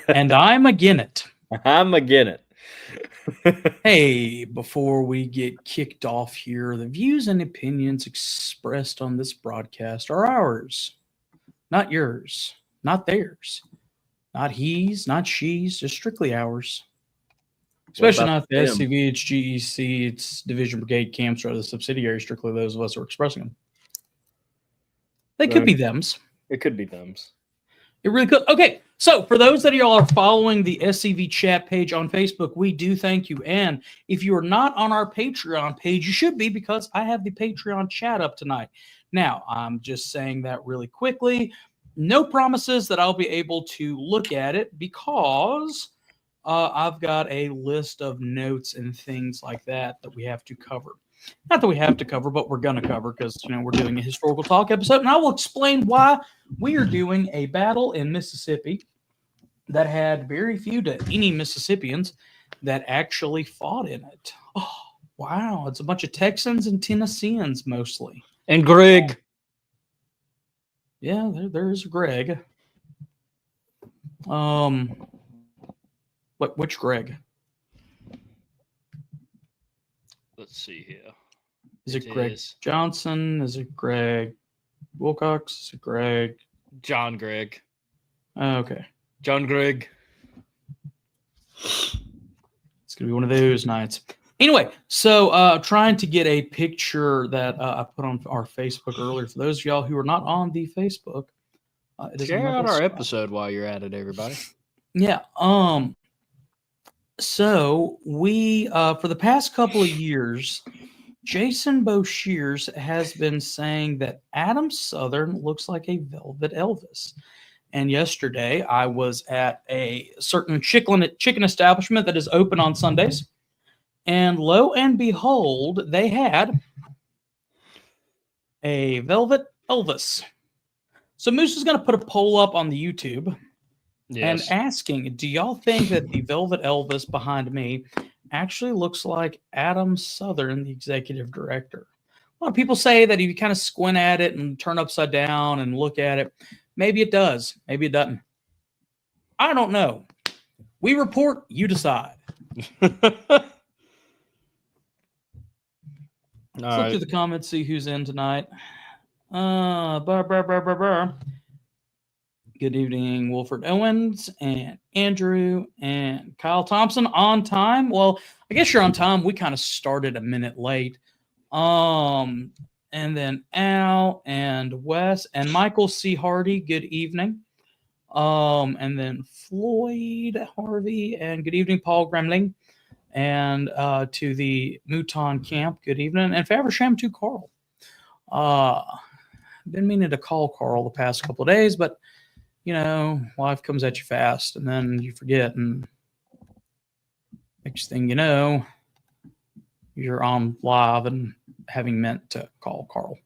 And I'm again it. I'm again it. Hey, before we get kicked off here, the views and opinions expressed on this broadcast are ours, not yours, not theirs, not he's, not she's, just strictly ours. Especially not the SCV, it's GEC, it's Division Brigade camps or the subsidiaries, strictly those of us who are expressing them. They could be thems. It could be thems. It really could. Okay, so for those that y'all are following the SCV chat page on Facebook, we do thank you. And if you are not on our Patreon page, you should be, because I have the Patreon chat up tonight. Now, I'm just saying that really quickly. No promises that I'll be able to look at it, because I've got a list of notes and things like that we have to cover. Not that we have to cover, but we're going to cover, because we're doing a historical talk episode, and I will explain why we are doing a battle in Mississippi that had very few to any Mississippians that actually fought in it. Oh, wow. It's a bunch of Texans and Tennesseans mostly. And Gregg. Yeah, there's Gregg. Which Gregg? Let's see here. Is it Gregg Johnson? Is it Gregg Wilcox? Is it Gregg? John Gregg. Okay. John Gregg. It's going to be one of those nights. Anyway, so trying to get a picture that I put on our Facebook earlier. For those of y'all who are not on the Facebook, share out our episode while you're at it, everybody. Yeah. So we, for the past couple of years, Jason Boshears has been saying that Adam Southern looks like a Velvet Elvis. And yesterday I was at a certain chicken establishment that is open on Sundays. And lo and behold, they had a Velvet Elvis. So Moose is going to put a poll up on the YouTube. Yes. And asking, do y'all think that the Velvet Elvis behind me actually looks like Adam Southern, the executive director? A lot of people say that if you kind of squint at it and turn upside down and look at it, maybe it does, maybe it doesn't. I don't know. We report, you decide. Let's look through the comments, see who's in tonight. Good evening, Wolford Owens and Andrew and Kyle Thompson on time. Well, I guess you're on time. We kind of started a minute late. And then Al and Wes and Michael C. Hardy, good evening. And then Floyd Harvey and good evening, Paul Gremling. And to the Mouton Camp, good evening. And Faversham to Carl. Been meaning to call Carl the past couple of days, but life comes at you fast, and then you forget, and next thing you know, you're on live and having meant to call Carl.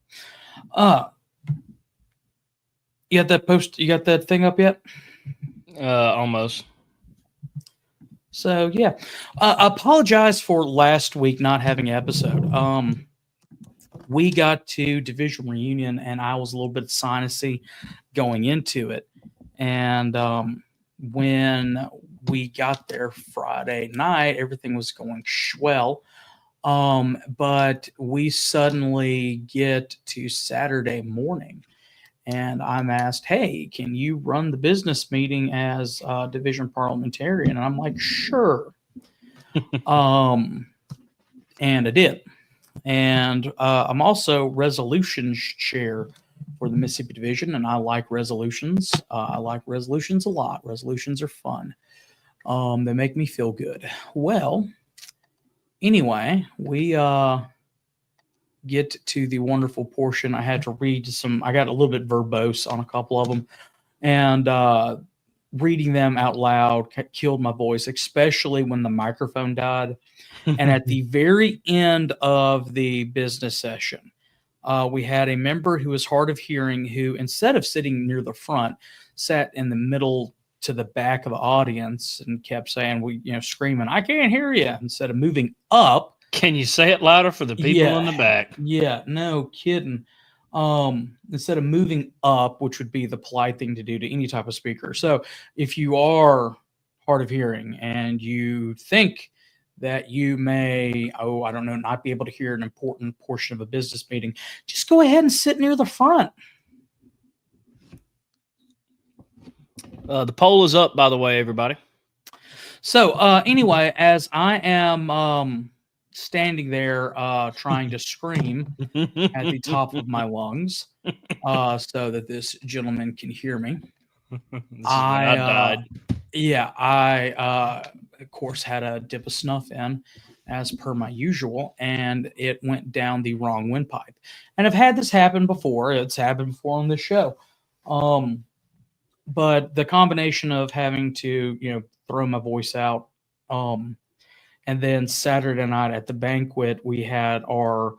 You got that post? You got that thing up yet? Almost. So yeah, apologize for last week not having an episode. We got to Division Reunion, and I was a little bit sinusy going into it. And when we got there Friday night, everything was going swell. But we suddenly get to Saturday morning, and I'm asked, hey, can you run the business meeting as division parliamentarian? And I'm like, sure. And I did. And I'm also resolutions chair for the Mississippi Division, and I like resolutions. I like resolutions a lot. Resolutions are fun. They make me feel good. Well, anyway, we get to the wonderful portion. I had to read I got a little bit verbose on a couple of them, and reading them out loud killed my voice, especially when the microphone died. And at the very end of the business session, we had a member who was hard of hearing who, instead of sitting near the front, sat in the middle to the back of the audience and kept saying, screaming, I can't hear you, instead of moving up. Can you say it louder for the people in the back? Yeah, no kidding. instead of moving up, which would be the polite thing to do to any type of speaker. So if you are hard of hearing and you think that you may, I don't know, not be able to hear an important portion of a business meeting, just go ahead and sit near the front. The poll is up, by the way, everybody. So anyway, as I am standing there trying to scream at the top of my lungs so that this gentleman can hear me, I died. I of course had a dip of snuff in as per my usual, and it went down the wrong windpipe. And I've had this happen before. It's happened before on this show. But the combination of having to, throw my voice out, and then Saturday night at the banquet, we had our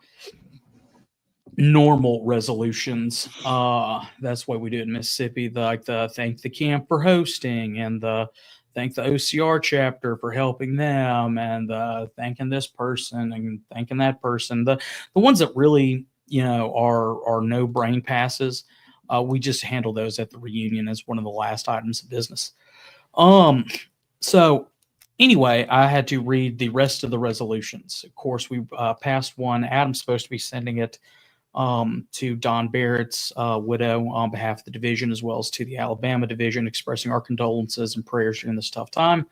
normal resolutions. That's what we do in Mississippi, the thank the camp for hosting, and the thank the OCR chapter for helping them, and thanking this person and thanking that person. The ones that really are no brain passes. We just handle those at the reunion as one of the last items of business. So anyway, I had to read the rest of the resolutions. Of course, we passed one. Adam's supposed to be sending it to Don Barrett's widow on behalf of the division, as well as to the Alabama division, expressing our condolences and prayers during this tough time.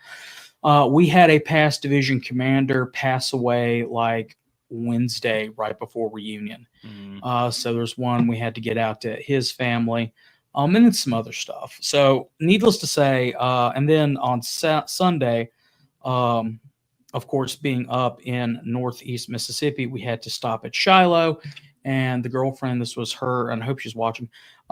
We had a past division commander pass away like Wednesday right before reunion. So there's one we had to get out to his family, and then some other stuff. So needless to say, and then on Sunday, of course, being up in Northeast Mississippi, we had to stop at Shiloh. And the girlfriend, this was her, and I hope she's watching,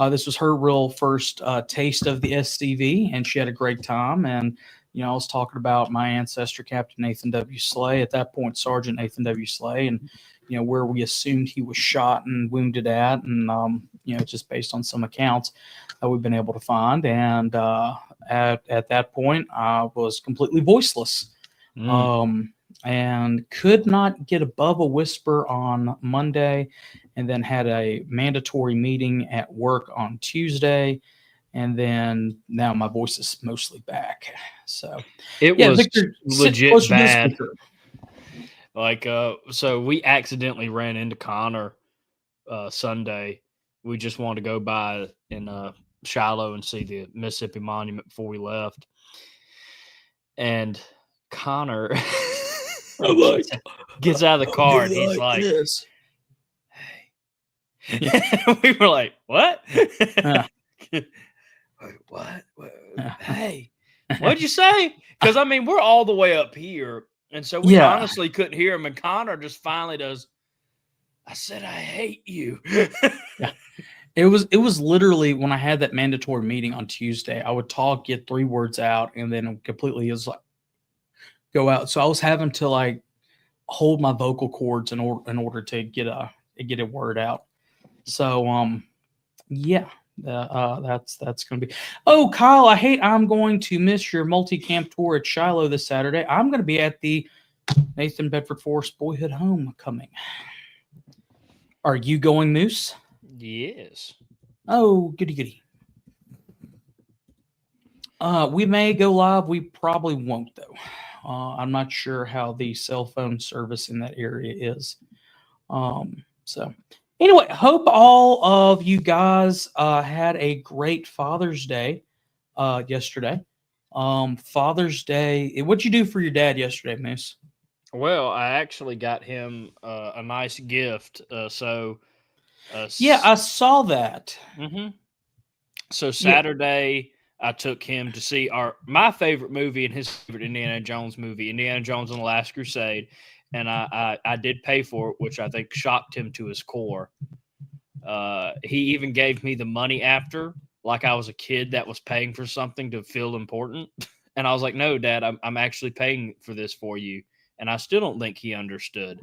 this was her real first taste of the SCV, and she had a great time. And, I was talking about my ancestor, Captain Nathan W. Slay, at that point, Sergeant Nathan W. Slay, and, where we assumed he was shot and wounded at, and, just based on some accounts that we've been able to find. And at that point, I was completely voiceless. And could not get above a whisper on Monday, and then had a mandatory meeting at work on Tuesday, and then now my voice is mostly back. So it was Victor, legit bad. So we accidentally ran into Connor Sunday. We just wanted to go by in Shiloh and see the Mississippi Monument before we left, and Connor gets out of the car and he's like, this. Hey. We were like, what? What? Hey, what'd you say? Because, we're all the way up here. And so we honestly couldn't hear him. And Connor just finally does, I said, I hate you. Yeah. It was literally when I had that mandatory meeting on Tuesday, I would talk, get 3 words out, and then completely go out. So I was having to hold my vocal cords in order to get a word out. So that's going to be. Oh, Kyle, I'm going to miss your multi-camp tour at Shiloh this Saturday. I'm going to be at the Nathan Bedford Forrest Boyhood Homecoming. Are you going, Moose? Yes. Oh, goody. We may go live. We probably won't, though. I'm not sure how the cell phone service in that area is. So anyway, hope all of you guys had a great Father's Day yesterday. Father's Day. What'd you do for your dad yesterday, Moose? Well, I actually got him a nice gift. Yeah, I saw that. Mm-hmm. So Saturday, I took him to see my favorite movie and his favorite Indiana Jones movie, Indiana Jones and the Last Crusade. And I did pay for it, which I think shocked him to his core. He even gave me the money after, like I was a kid that was paying for something to feel important. And I was like, no, Dad, I'm actually paying for this for you. And I still don't think he understood.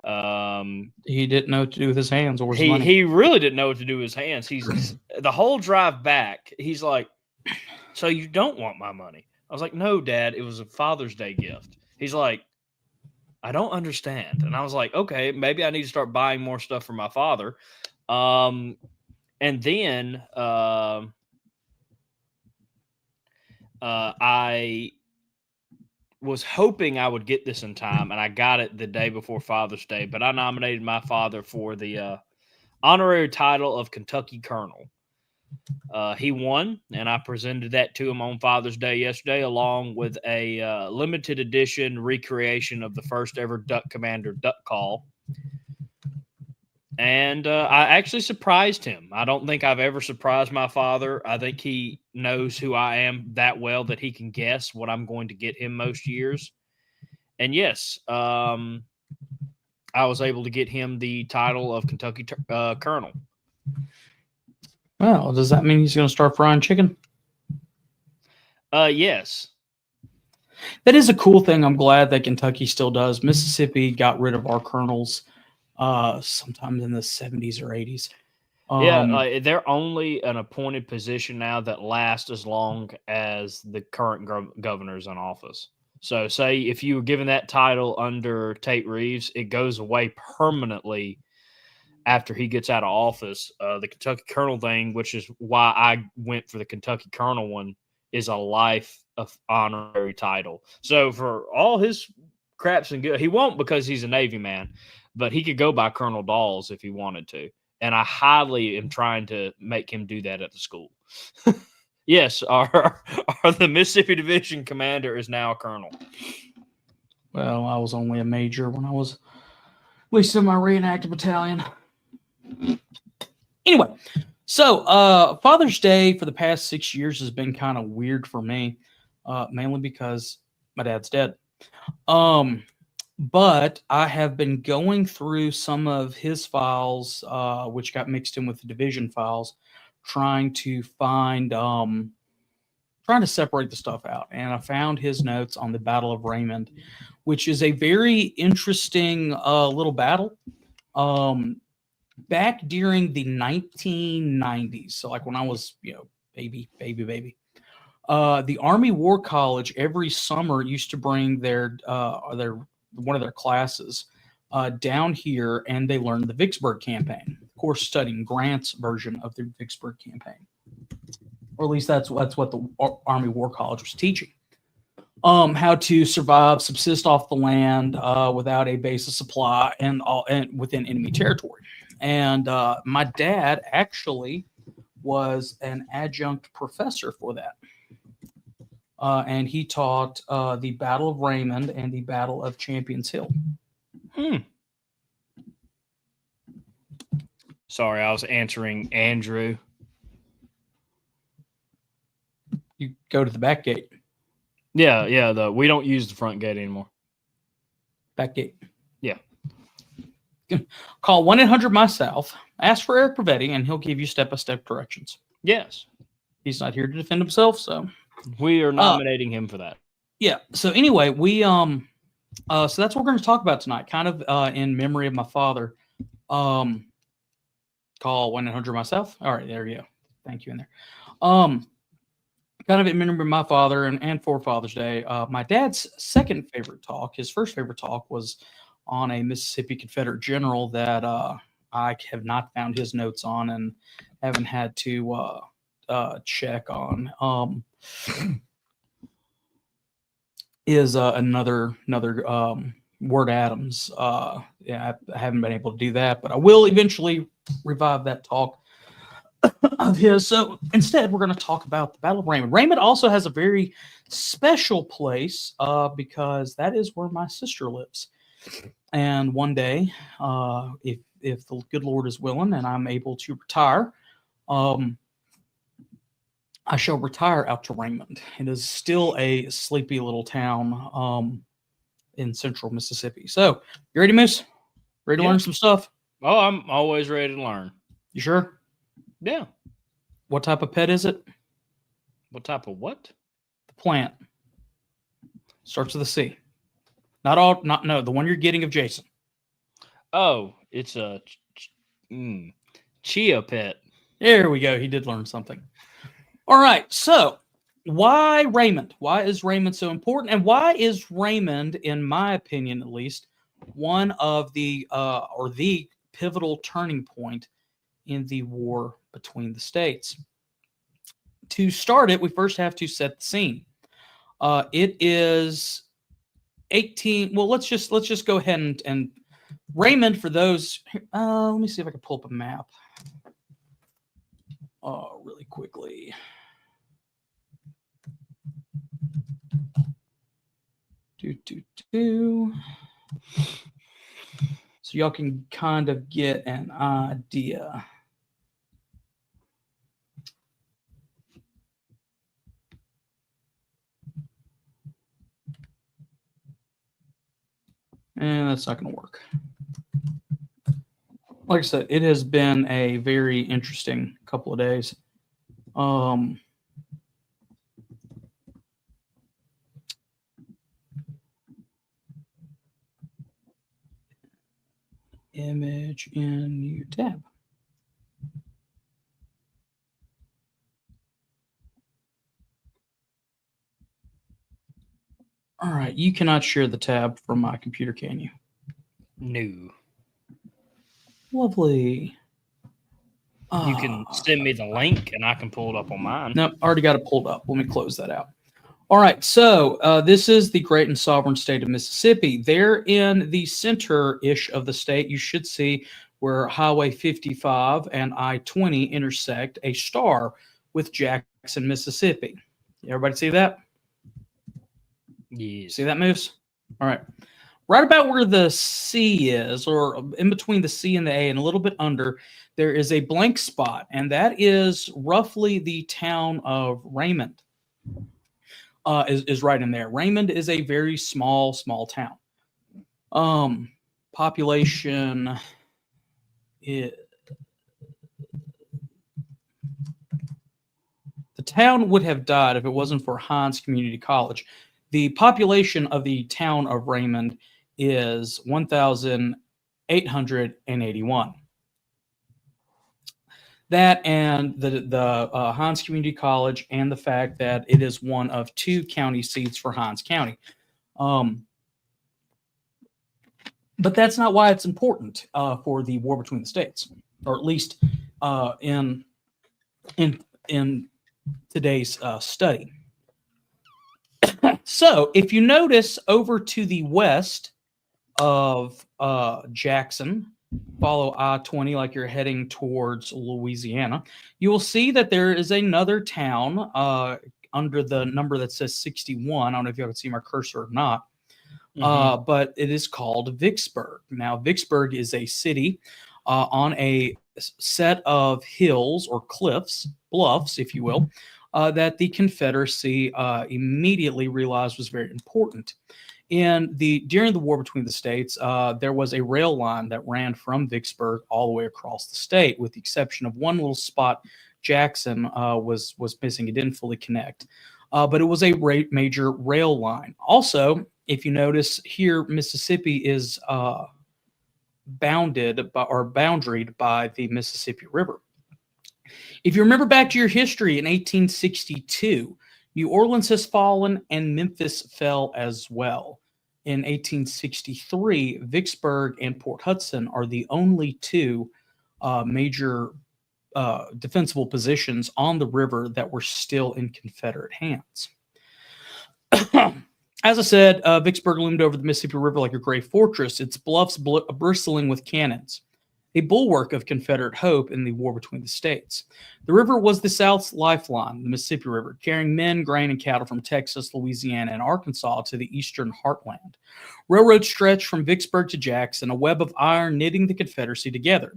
He didn't know what to do with his hands or his money. He really didn't know what to do with his hands. He's the whole drive back. He's like, so you don't want my money? I was like, no, Dad, it was a Father's Day gift. He's like, I don't understand. And I was like, okay, maybe I need to start buying more stuff for my father. And then I was hoping I would get this in time, and I got it the day before Father's Day. But I nominated my father for the honorary title of Kentucky Colonel. He won, and I presented that to him on Father's Day yesterday, along with a limited edition recreation of the first ever Duck Commander duck call. And I actually surprised him. I don't think I've ever surprised my father. I think he knows who I am that well that he can guess what I'm going to get him most years. And yes, I was able to get him the title of Kentucky Colonel. Well, does that mean he's going to start frying chicken? Yes. That is a cool thing. I'm glad that Kentucky still does. Mississippi got rid of our colonels sometime in the 70s or 80s. They're only an appointed position now that lasts as long as the current governor's in office. So say if you were given that title under Tate Reeves, it goes away permanently after he gets out of office. The Kentucky Colonel thing, which is why I went for the Kentucky Colonel one, is a life of honorary title. So for all his craps and good, he won't because he's a Navy man, but he could go by Colonel Dawes if he wanted to. And I highly am trying to make him do that at the school. Yes, our the Mississippi Division commander is now a colonel. Well, I was only a major when I was at least in my reenacted battalion. Anyway, so Father's Day for the past 6 years has been kind of weird for me, mainly because my dad's dead. But I have been going through some of his files, which got mixed in with the division files, trying to find, trying to separate the stuff out. And I found his notes on the Battle of Raymond, which is a very interesting little battle. Back during the 1990s, so like when I was, baby, the Army War College every summer used to bring their one of their classes down here, and they learned the Vicksburg Campaign. Of course, studying Grant's version of the Vicksburg Campaign, or at least that's what the Army War College was teaching. How to survive, subsist off the land without a base of supply and within enemy territory. And my dad actually was an adjunct professor for that. And he taught the Battle of Raymond and the Battle of Champions Hill. Sorry, I was answering Andrew. You go to the back gate. Yeah. We don't use the front gate anymore. Back gate. Yeah. Call 1-800-MY-SOUTH. Ask for Eric Pravetti, and he'll give you step-by-step directions. Yes. He's not here to defend himself, so we are nominating him for that. Yeah. So anyway, we so that's what we're going to talk about tonight, kind of in memory of my father. Call 1-800-MY-SOUTH. All right, there you go. Thank you in there. Kind of in memory of my father and for Father's Day. My dad's second favorite talk, his first favorite talk, was on a Mississippi Confederate general that I have not found his notes on and haven't had to check on. Is another Ward Adams. Yeah, I haven't been able to do that, but I will eventually revive that talk of his. So instead, we're going to talk about the Battle of Raymond. Raymond also has a very special place because that is where my sister lives. And one day, if the good Lord is willing and I'm able to retire, I shall retire out to Raymond. It is still a sleepy little town in central Mississippi. So, you ready, Moose? Ready to learn some stuff? Oh, I'm always ready to learn. You sure? Yeah. What type of pet is it? What type of what? The plant. Starts with a C. No, the one you're getting of Jason. Oh, it's a chia pet. There we go. He did learn something. All right. So, why Raymond? Why is Raymond so important? And why is Raymond, in my opinion at least, one of the or the pivotal turning point in the war between the states. To start it, we first have to set the scene. It is 18. Well, let's just go ahead and Raymond, for those. Let me see if I can pull up a map really quickly. So y'all can kind of get an idea. And that's not going to work. Like I said, it has been a very interesting couple of days. Image in new tab. All right, you cannot share the tab from my computer, can you? No. Lovely. You can send me the link and I can pull it up on mine. Nope, already got it pulled up. Let me close that out. All right, so this is the great and sovereign state of Mississippi. There in the center-ish of the state, you should see where Highway 55 and I-20 intersect, a star with Jackson, Mississippi. Everybody see that? Yes. See that, Moose? All right. Right about where the C is, or in between the C and the A and a little bit under, there is a blank spot, and that is roughly the town of Raymond. Is right in there. Raymond is a very small town. Population is, the town would have died if it wasn't for Hines Community College. The population of the town of Raymond is 1,881. That and the Hines Community College, and the fact that it is one of 2 county seats for Hines County. But that's not why it's important for the war between the states, or at least in today's study. So if you notice over to the west of Jackson, follow I-20 like you're heading towards Louisiana, you will see that there is another town under the number that says 61. I don't know if you can see my cursor or not, but it is called Vicksburg. Now, Vicksburg is a city on a set of hills or cliffs, bluffs, if you will, that the Confederacy immediately realized was very important. During the war between the states, there was a rail line that ran from Vicksburg all the way across the state, with the exception of one little spot Jackson was missing. It didn't fully connect, but it was a major rail line. Also, if you notice here, Mississippi is boundaried by the Mississippi River. If you remember back to your history in 1862, New Orleans has fallen and Memphis fell as well. In 1863, Vicksburg and Port Hudson are the only 2 major defensible positions on the river that were still in Confederate hands. As I said, Vicksburg loomed over the Mississippi River like a gray fortress, its bluffs bristling with cannons, a bulwark of Confederate hope in the war between the states. The river was the South's lifeline, the Mississippi River, carrying men, grain, and cattle from Texas, Louisiana, and Arkansas to the eastern heartland. Railroads stretched from Vicksburg to Jackson, a web of iron knitting the Confederacy together.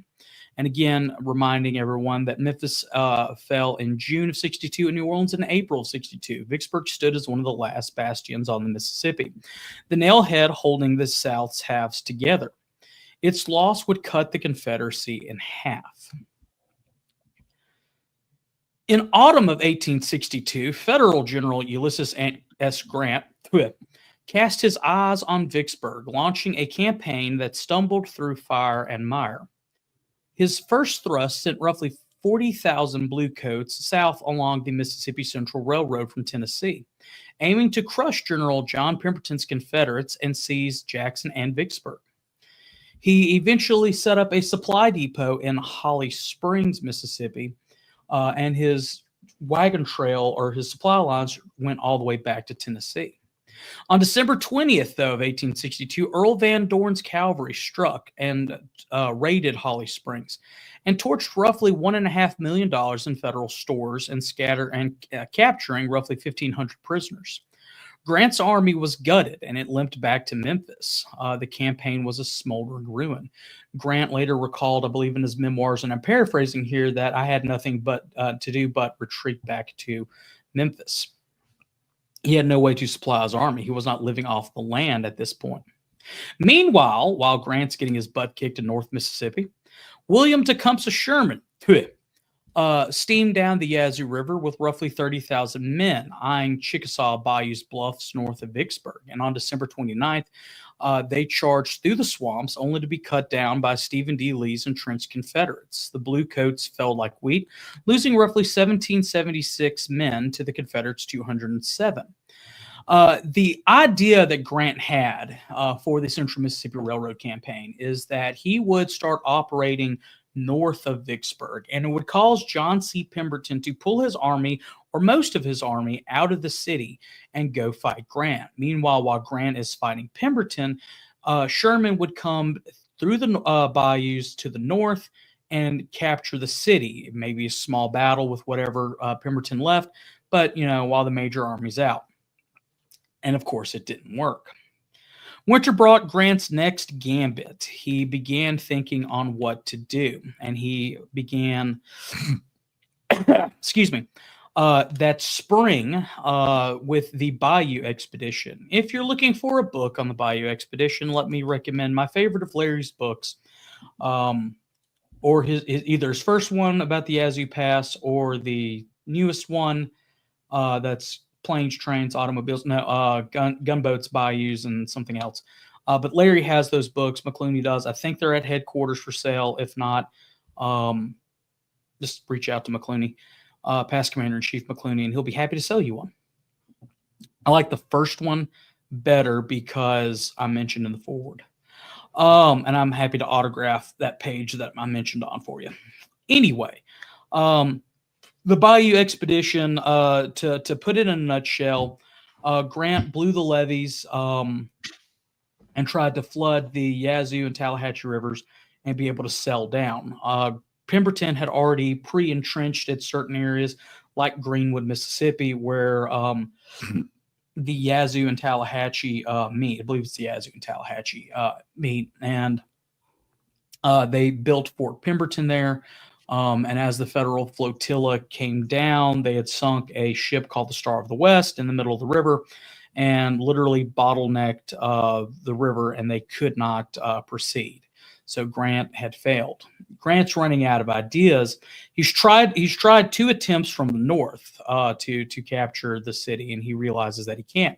And again, reminding everyone that Memphis fell in June of 62 and New Orleans in April of 62. Vicksburg stood as one of the last bastions on the Mississippi, the nailhead holding the South's halves together. Its loss would cut the Confederacy in half. In autumn of 1862, Federal General Ulysses S. Grant cast his eyes on Vicksburg, launching a campaign that stumbled through fire and mire. His first thrust sent roughly 40,000 bluecoats south along the Mississippi Central Railroad from Tennessee, aiming to crush General John Pemberton's Confederates and seize Jackson and Vicksburg. He eventually set up a supply depot in Holly Springs, Mississippi, and his wagon trail or his supply lines went all the way back to Tennessee. On December 20th, though, of 1862, Earl Van Dorn's cavalry struck and raided Holly Springs and torched roughly $1.5 million in federal stores and capturing roughly 1,500 prisoners. Grant's army was gutted and it limped back to Memphis. The campaign was a smoldering ruin. Grant later recalled, I believe in his memoirs, and I'm paraphrasing here, that I had nothing to do but retreat back to Memphis. He had no way to supply his army. He was not living off the land at this point. Meanwhile, while Grant's getting his butt kicked in North Mississippi, William Tecumseh Sherman steamed down the Yazoo River with roughly 30,000 men, eyeing Chickasaw Bayou's bluffs north of Vicksburg. And on December 29th, they charged through the swamps, only to be cut down by Stephen D. Lee's entrenched Confederates. The Bluecoats fell like wheat, losing roughly 1,776 men to the Confederates' 207. The idea that Grant had for the Central Mississippi Railroad campaign is that he would start operating north of Vicksburg, and it would cause John C. Pemberton to pull his army, or most of his army, out of the city and go fight Grant. Meanwhile, while Grant is fighting Pemberton, Sherman would come through the bayous to the north and capture the city. Maybe a small battle with whatever Pemberton left, but, while the major army's out. And, of course, it didn't work. Winter brought Grant's next gambit. He began thinking on what to do, and he began, that spring with the Bayou Expedition. If you're looking for a book on the Bayou Expedition, let me recommend my favorite of Larry's books, or either his first one about the Yazoo Pass or the newest one that's planes, trains, automobiles, gunboats, bayous, and something else. But Larry has those books. McClooney does. I think they're at headquarters for sale. If not, just reach out to McClooney, past Commander-in-Chief McClooney, and he'll be happy to sell you one. I like the first one better because I mentioned in the foreword. And I'm happy to autograph that page that I mentioned on for you. Anyway, the Bayou Expedition, to put it in a nutshell, Grant blew the levees and tried to flood the Yazoo and Tallahatchie rivers and be able to sell down. Pemberton had already pre-entrenched at certain areas like Greenwood, Mississippi, where the Yazoo and Tallahatchie meet. I believe it's the Yazoo and Tallahatchie meet. And they built Fort Pemberton there. And as the federal flotilla came down, they had sunk a ship called the Star of the West in the middle of the river and literally bottlenecked the river, and they could not proceed. So Grant had failed. Grant's running out of ideas. He's tried 2 attempts from the north to capture the city, and he realizes that he can't.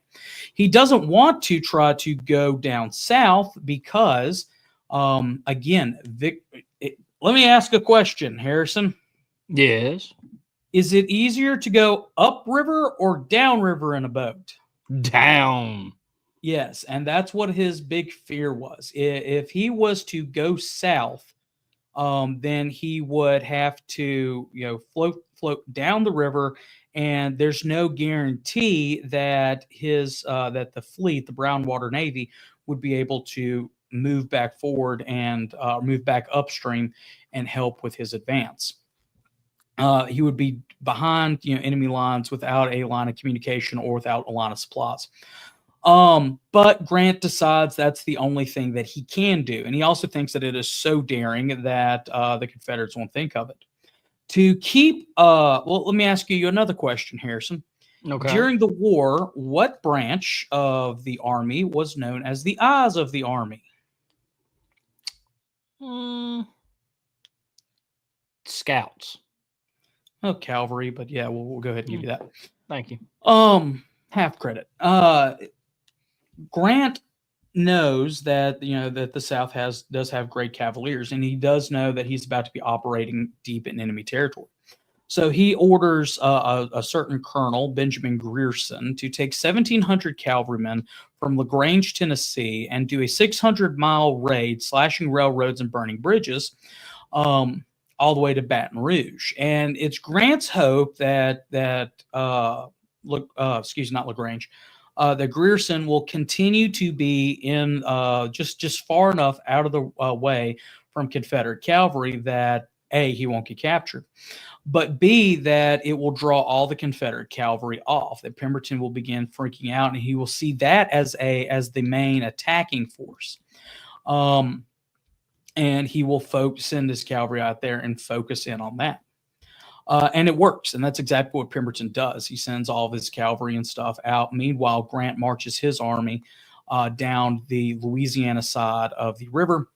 He doesn't want to try to go down south because, again, let me ask a question, Harrison. Yes. Is it easier to go upriver or downriver in a boat? Down. Yes, and that's what his big fear was. If he was to go south, then he would have to, float down the river, and there's no guarantee that that the fleet, the Brown Water Navy, would be able to move back forward and move back upstream and help with his advance. He would be behind, enemy lines without a line of communication or without a line of supplies. But Grant decides that's the only thing that he can do. And he also thinks that it is so daring that the Confederates won't think of it. To keep, let me ask you another question, Harrison. Okay. During the war, what branch of the Army was known as the Eyes of the Army? Scouts. Oh, cavalry, but yeah, we'll go ahead and give you that. Thank you. Half credit. Grant knows that that the South does have great cavaliers, and he does know that he's about to be operating deep in enemy territory. So he orders a certain colonel, Benjamin Grierson, to take 1,700 cavalrymen from LaGrange, Tennessee, and do a 600-mile raid, slashing railroads and burning bridges, all the way to Baton Rouge. And it's Grant's hope that not LaGrange, that Grierson will continue to be in just far enough out of the way from Confederate cavalry that A, he won't get captured, but B, that it will draw all the Confederate cavalry off, that Pemberton will begin freaking out, and he will see that as the main attacking force. And he will send his cavalry out there and focus in on that. And it works, and that's exactly what Pemberton does. He sends all of his cavalry and stuff out. Meanwhile, Grant marches his army down the Louisiana side of the river,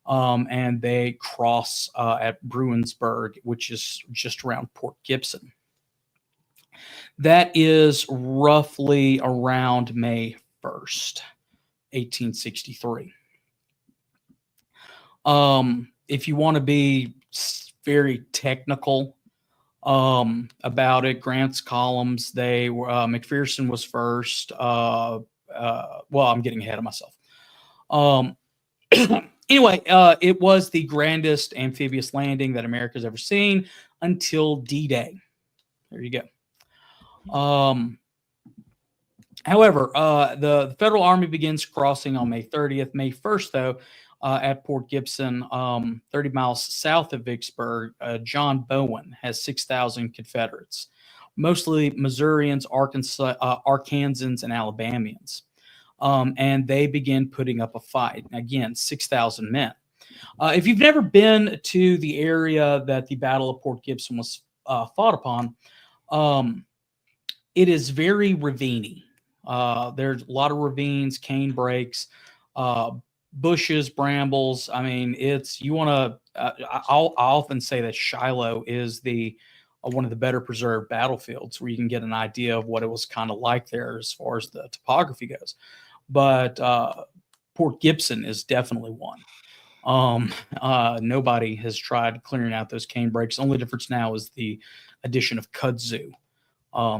and they cross at Bruinsburg, which is just around Port Gibson. That is roughly around May 1st, 1863. If you want to be very technical about it, Grant's columns, they were McPherson was first. Well, I'm getting ahead of myself. Anyway, it was the grandest amphibious landing that America's ever seen until D-Day. There you go. However, the Federal Army begins crossing on May 30th. May 1st, though, at Port Gibson, 30 miles south of Vicksburg, John Bowen has 6,000 Confederates, mostly Missourians, Arkansans, and Alabamians. And they begin putting up a fight. Again, 6,000 men. If you've never been to the area that the Battle of Port Gibson was fought upon, it is very ravine-y. There's a lot of ravines, cane breaks, bushes, brambles. I mean, you want to. I'll often say that Shiloh is one of the better preserved battlefields, where you can get an idea of what it was kind of like there as far as the topography goes. But Port Gibson is definitely one. Nobody has tried clearing out those cane breaks. The only difference now is the addition of kudzu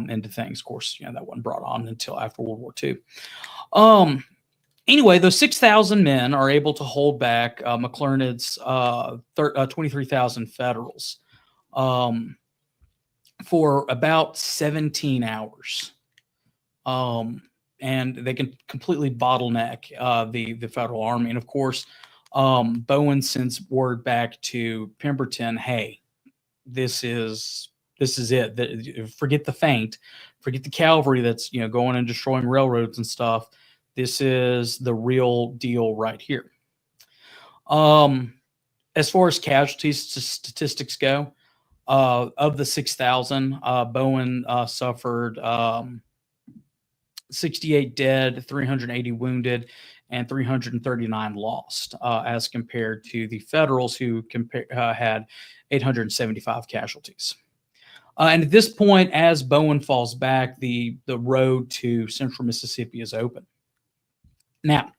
into things. Of course, that wasn't brought on until after World War II. Anyway, those 6,000 men are able to hold back McClernand's 23,000 Federals for about 17 hours. And they can completely bottleneck the Federal Army. And of course, Bowen sends word back to Pemberton, hey, this is it. Forget the feint, forget the cavalry that's going and destroying railroads and stuff. This is the real deal right here. As far as casualties statistics go, of the 6,000, Bowen suffered 68 dead, 380 wounded, and 339 lost, as compared to the Federals, who had 875 casualties. And at this point, as Bowen falls back, the road to central Mississippi is open. Now,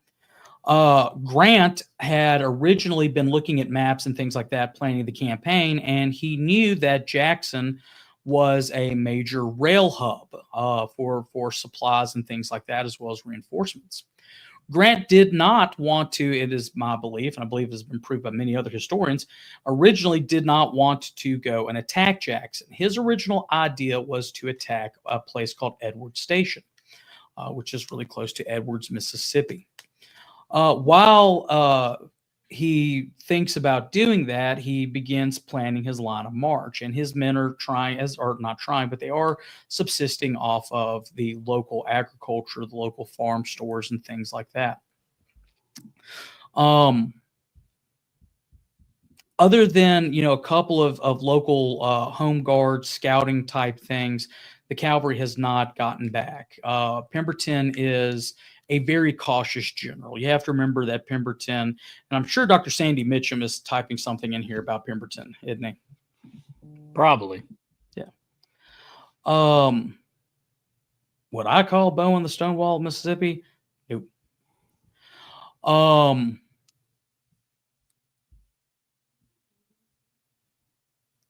Grant had originally been looking at maps and things like that, planning the campaign, and he knew that Jackson was a major rail hub for supplies and things like that, as well as reinforcements. Grant did not want to, it is my belief, and I believe it has been proved by many other historians, originally did not want to go and attack Jackson. His original idea was to attack a place called Edwards Station, which is really close to Edwards, Mississippi. While he thinks about doing that, he begins planning his line of march, and his men are they are subsisting off of the local agriculture, the local farm stores, and things like that. Other than a couple of local home guard scouting type things, the cavalry has not gotten back. Pemberton is a very cautious general. You have to remember that Pemberton, and I'm sure Dr. Sandy Mitchum is typing something in here about Pemberton, isn't he? Probably. Yeah. What I call Bowen the Stonewall of Mississippi? Nope.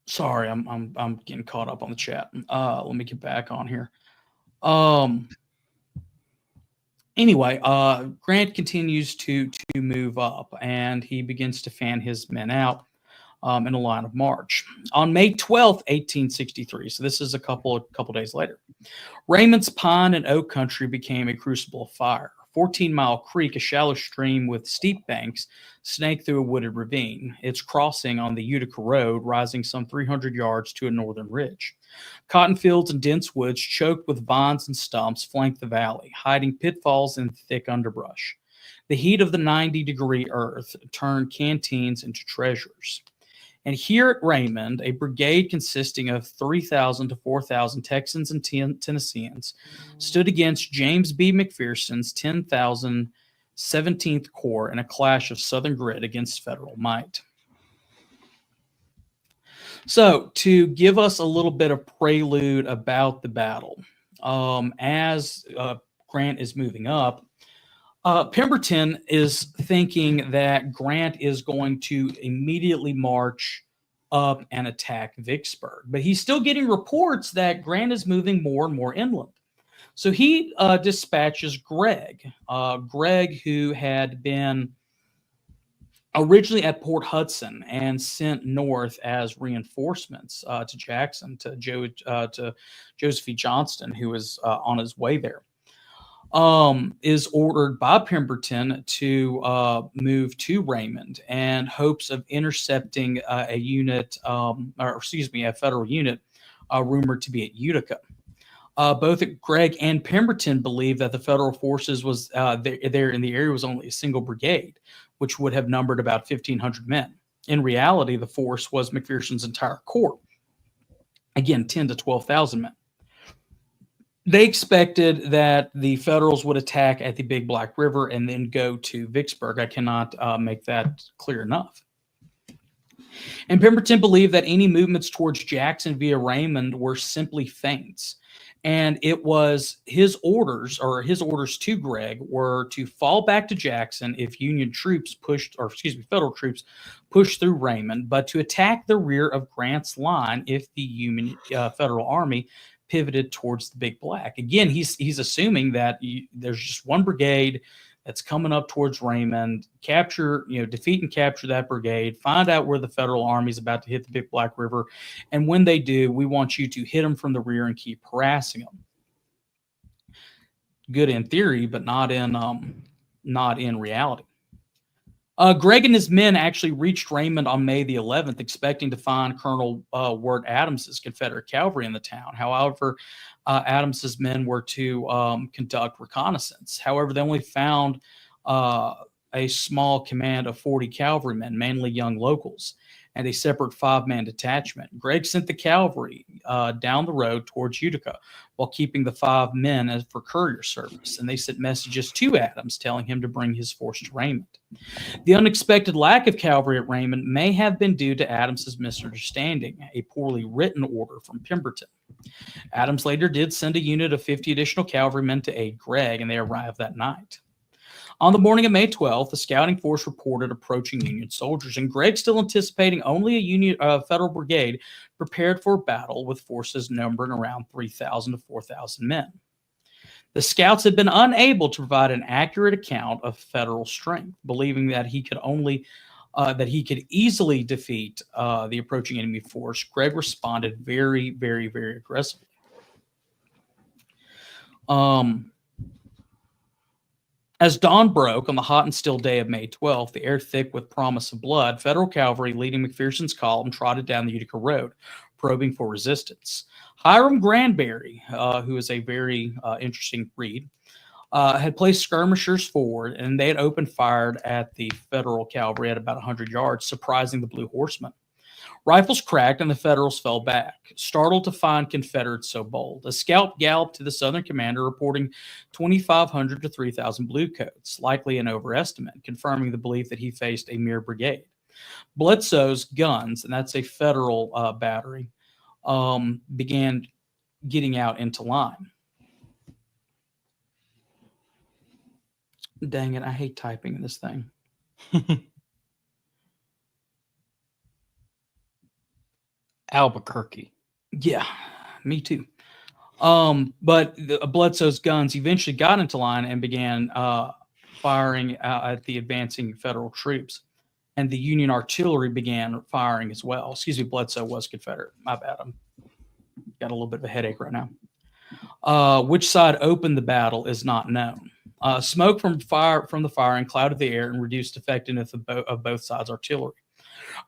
Sorry, I'm getting caught up on the chat. Let me get back on here. Um. Anyway, Grant continues to move up, and he begins to fan his men out in a line of march. On May 12th, 1863, so this is a couple days later, Raymond's pine and oak country became a crucible of fire. 14-Mile Creek, a shallow stream with steep banks, snaked through a wooded ravine, its crossing on the Utica Road rising some 300 yards to a northern ridge. Cotton fields and dense woods choked with vines and stumps flanked the valley, hiding pitfalls in thick underbrush. The heat of the 90-degree earth turned canteens into treasures. And here at Raymond, a brigade consisting of 3,000 to 4,000 Texans and Tennesseans stood against James B. McPherson's 10,000 17th Corps in a clash of Southern grit against Federal might. So, to give us a little bit of prelude about the battle, as Grant is moving up, Pemberton is thinking that Grant is going to immediately march up and attack Vicksburg, but he's still getting reports that Grant is moving more and more inland. So he dispatches Gregg. Gregg, who had been originally at Port Hudson and sent north as reinforcements to Jackson, to Joseph E. Johnston, who was on his way there, is ordered by Pemberton to move to Raymond in hopes of intercepting a federal unit rumored to be at Utica. Both Gregg and Pemberton believed that the federal forces was there in the area was only a single brigade, which would have numbered about 1,500 men. In reality, the force was McPherson's entire corps. Again, 10 to 12,000 men. They expected that the Federals would attack at the Big Black River and then go to Vicksburg. I cannot make that clear enough. And Pemberton believed that any movements towards Jackson via Raymond were simply feints. And it was his orders to Gregg were to fall back to Jackson if Federal troops pushed through Raymond, but to attack the rear of Grant's line if the Federal Army pivoted towards the Big Black. Again, he's assuming that there's just one brigade that's coming up towards Raymond. Defeat and capture that brigade. Find out where the Federal Army is about to hit the Big Black River, and when they do, we want you to hit them from the rear and keep harassing them. Good in theory, but not in reality. Gregg and his men actually reached Raymond on May the 11th, expecting to find Colonel Wirt Adams's Confederate cavalry in the town. However, Adams's men were to conduct reconnaissance. However, they only found a small command of 40 cavalrymen, mainly young locals, and a separate 5-man detachment. Gregg sent the cavalry down the road towards Utica while keeping the 5 men for courier service, and they sent messages to Adams telling him to bring his force to Raymond. The unexpected lack of cavalry at Raymond may have been due to Adams's misunderstanding, a poorly written order from Pemberton. Adams later did send a unit of 50 additional cavalrymen to aid Gregg, and they arrived that night. On the morning of May 12th, the scouting force reported approaching Union soldiers, and Gregg, still anticipating only a Federal brigade, prepared for battle with forces numbering around 3,000 to 4,000 men. The scouts had been unable to provide an accurate account of Federal strength, believing that he could easily defeat the approaching enemy force. Gregg responded very, very, very aggressively. As dawn broke on the hot and still day of May 12th, the air thick with promise of blood, Federal cavalry leading McPherson's column trotted down the Utica Road, probing for resistance. Hiram Granberry, who is a very interesting breed, had placed skirmishers forward, and they had opened fire at the Federal cavalry at about 100 yards, surprising the Blue Horsemen. Rifles cracked, and the Federals fell back, startled to find Confederates so bold. A scout galloped to the Southern commander, reporting 2,500 to 3,000 bluecoats, likely an overestimate, confirming the belief that he faced a mere brigade. Bledsoe's guns, and that's a Federal battery, began getting out into line. Dang it, I hate typing in this thing. Albuquerque. Yeah, me too. But Bledsoe's guns eventually got into line and began firing at the advancing Federal troops. And the Union artillery began firing as well. Excuse me, Bledsoe was Confederate. My bad. I'm got a little bit of a headache right now. Which side opened the battle is not known. Smoke from the firing clouded the air and reduced effectiveness of both sides' artillery.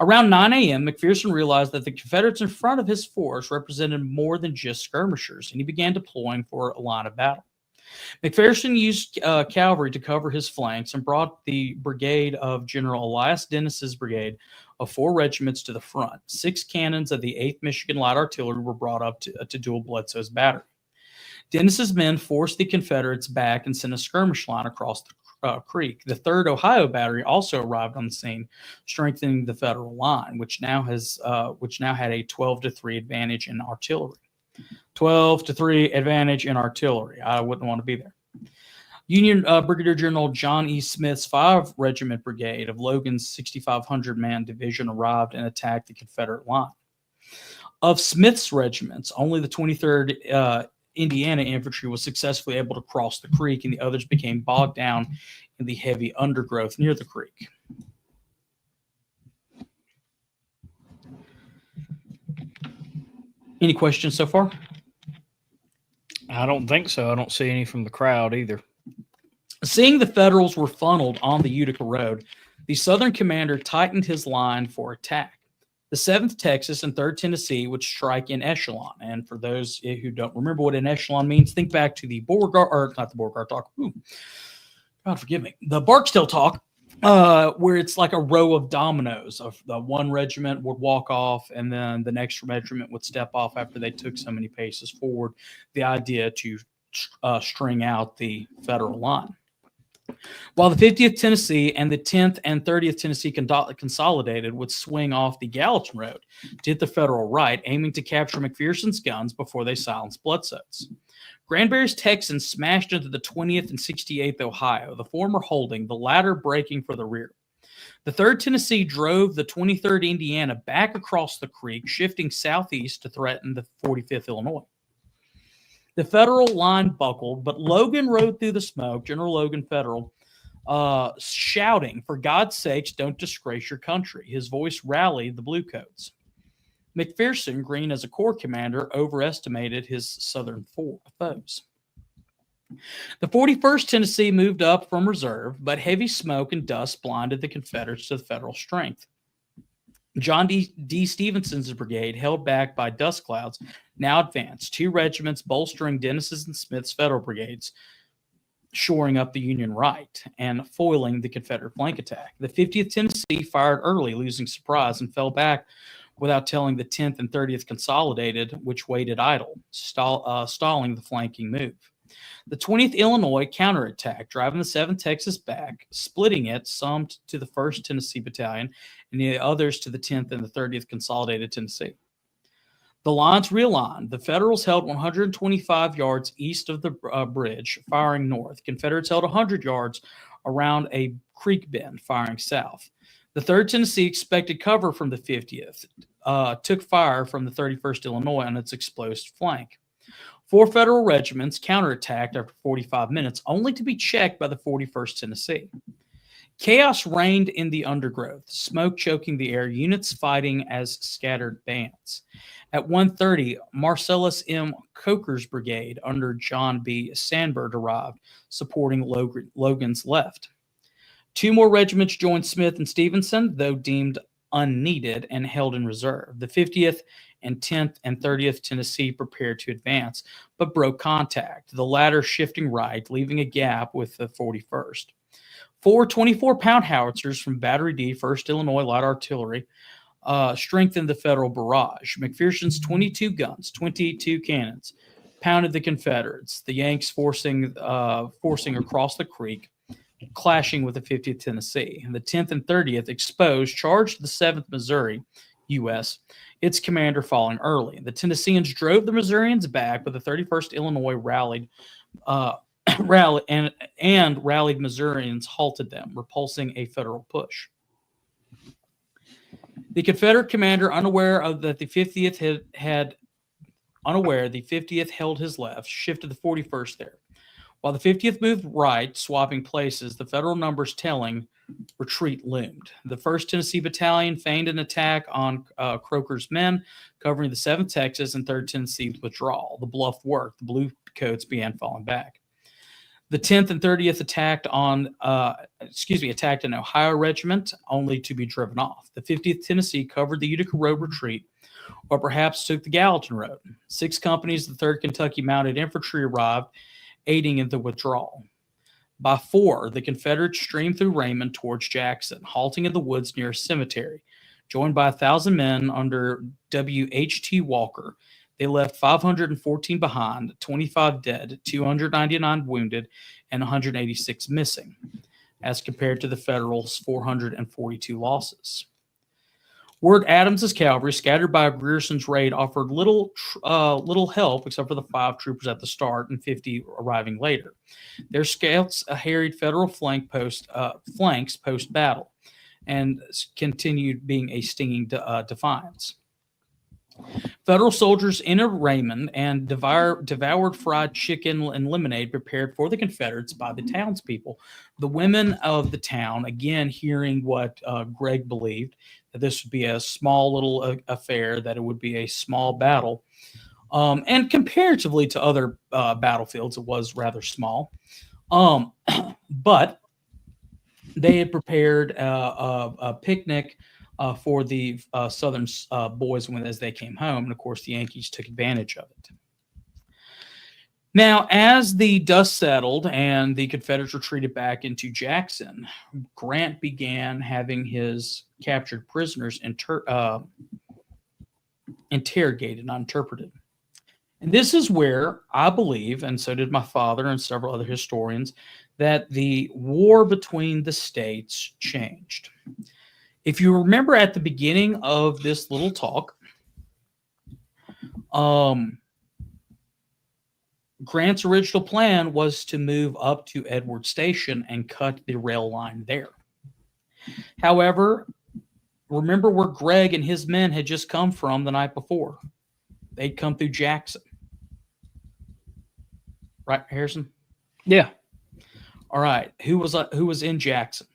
Around 9 a.m., McPherson realized that the Confederates in front of his force represented more than just skirmishers, and he began deploying for a line of battle. McPherson used cavalry to cover his flanks and brought the brigade of General Elias Dennis's brigade of 4 regiments to the front. 6 cannons of the 8th Michigan Light Artillery were brought up to duel Bledsoe's battery. Dennis's men forced the Confederates back and sent a skirmish line across the creek. The 3rd Ohio Battery also arrived on the scene, strengthening the Federal line, which now had a 12-3 advantage in artillery. 12-3 advantage in artillery. I wouldn't want to be there. Union Brigadier General John E. Smith's 5 Regiment Brigade of Logan's 6,500-man division arrived and attacked the Confederate line. Of Smith's regiments, only the 23rd Indiana Infantry was successfully able to cross the creek, and the others became bogged down in the heavy undergrowth near the creek. Any questions so far? I don't think so. I don't see any from the crowd either. Seeing the Federals were funneled on the Utica Road, the Southern commander tightened his line for attack. The 7th Texas and 3rd Tennessee would strike in echelon. And for those who don't remember what an echelon means, think back to the Beauregard, or not the Beauregard talk. Ooh, God forgive me. The Barksdale talk, where it's like a row of dominoes. Of the one regiment would walk off, and then the next regiment would step off after they took so many paces forward. The idea to string out the Federal line. While the 50th Tennessee and the 10th and 30th Tennessee consolidated would swing off the Gallatin Road to hit the Federal right, aiming to capture McPherson's guns before they silenced Bledsoe's. Granbury's Texans smashed into the 20th and 68th Ohio, the former holding, the latter breaking for the rear. The 3rd Tennessee drove the 23rd Indiana back across the creek, shifting southeast to threaten the 45th Illinois. The Federal line buckled, but Logan rode through the smoke, General Logan Federal, shouting, "For God's sakes, don't disgrace your country." His voice rallied the Bluecoats. McPherson, green as a corps commander, overestimated his Southern foes. The 41st Tennessee moved up from reserve, but heavy smoke and dust blinded the Confederates to the Federal strength. John D. Stevenson's brigade, held back by dust clouds, now advanced, 2 regiments bolstering Dennis's and Smith's Federal brigades, shoring up the Union right and foiling the Confederate flank attack. The 50th Tennessee fired early, losing surprise, and fell back without telling the 10th and 30th Consolidated, which waited idle, stalling the flanking move. The 20th Illinois counterattacked, driving the 7th Texas back, splitting it, some to the 1st Tennessee Battalion and the others to the 10th and the 30th Consolidated Tennessee. The lines realigned. The Federals held 125 yards east of the bridge, firing north. Confederates held 100 yards around a creek bend, firing south. The 3rd Tennessee expected cover from the 50th, took fire from the 31st Illinois on its exposed flank. 4 Federal regiments counterattacked after 45 minutes, only to be checked by the 41st Tennessee. Chaos reigned in the undergrowth, smoke choking the air, units fighting as scattered bands. At 1:30, Marcellus M. Coker's brigade under John B. Sandberg arrived, supporting Logan's left. 2 more regiments joined Smith and Stevenson, though deemed unneeded and held in reserve. The 50th and 10th and 30th Tennessee prepared to advance, but broke contact, the latter shifting right, leaving a gap with the 41st. 4 24-pound howitzers from Battery D, 1st Illinois Light Artillery, strengthened the Federal barrage. McPherson's 22 guns, 22 cannons, pounded the Confederates, the Yanks forcing across the creek, clashing with the 50th Tennessee. And the 10th and 30th, exposed, charged the 7th Missouri, U.S., its commander falling early. The Tennesseans drove the Missourians back, but the 31st Illinois rallied Missourians halted them, repulsing a Federal push. The Confederate commander, unaware that the 50th the 50th held his left, shifted the 41st there. While the 50th moved right, swapping places, the Federal numbers telling retreat loomed. The 1st Tennessee Battalion feigned an attack on Croker's men, covering the 7th Texas and 3rd Tennessee withdrawal. The bluff worked. The Bluecoats began falling back. The 10th and 30th attacked an Ohio regiment, only to be driven off. The 50th Tennessee covered the Utica Road retreat, or perhaps took the Gallatin Road. 6 companies of the 3rd Kentucky Mounted Infantry arrived, aiding in the withdrawal. By 4, the Confederates streamed through Raymond towards Jackson, halting in the woods near a cemetery. Joined by 1,000 men under W.H.T. Walker, they left 514 behind, 25 dead, 299 wounded, and 186 missing, as compared to the Federals' 442 losses. Ward Adams's cavalry, scattered by Grierson's raid, offered little help except for the 5 troopers at the start and 50 arriving later. Their scouts harried Federal flanks post-battle and continued being a stinging defiance. Federal soldiers entered Raymond and devoured fried chicken and lemonade prepared for the Confederates by the townspeople. The women of the town, again hearing what Gregg believed, that this would be a small little affair, that it would be a small battle, and comparatively to other battlefields, it was rather small. But they had prepared a picnic for the Southern boys as they came home. And of course, the Yankees took advantage of it. Now, as the dust settled and the Confederates retreated back into Jackson, Grant began having his captured prisoners interrogated, not interpreted. And this is where I believe, and so did my father and several other historians, that the war between the states changed. If you remember at the beginning of this little talk, Grant's original plan was to move up to Edward Station and cut the rail line there. However, remember where Gregg and his men had just come from the night before. They'd come through Jackson. Right, Harrison? Yeah. All right. Who was in Jackson?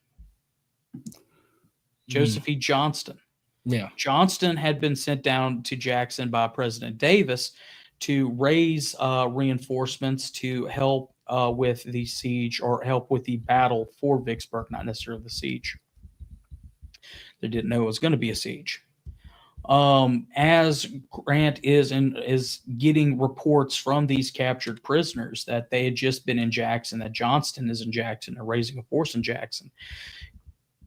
Joseph E. Johnston. Yeah. Johnston had been sent down to Jackson by President Davis to raise reinforcements to help with the siege, or help with the battle for Vicksburg, not necessarily the siege. They didn't know it was going to be a siege. As Grant is getting reports from these captured prisoners that they had just been in Jackson, that Johnston is in Jackson, and raising a force in Jackson,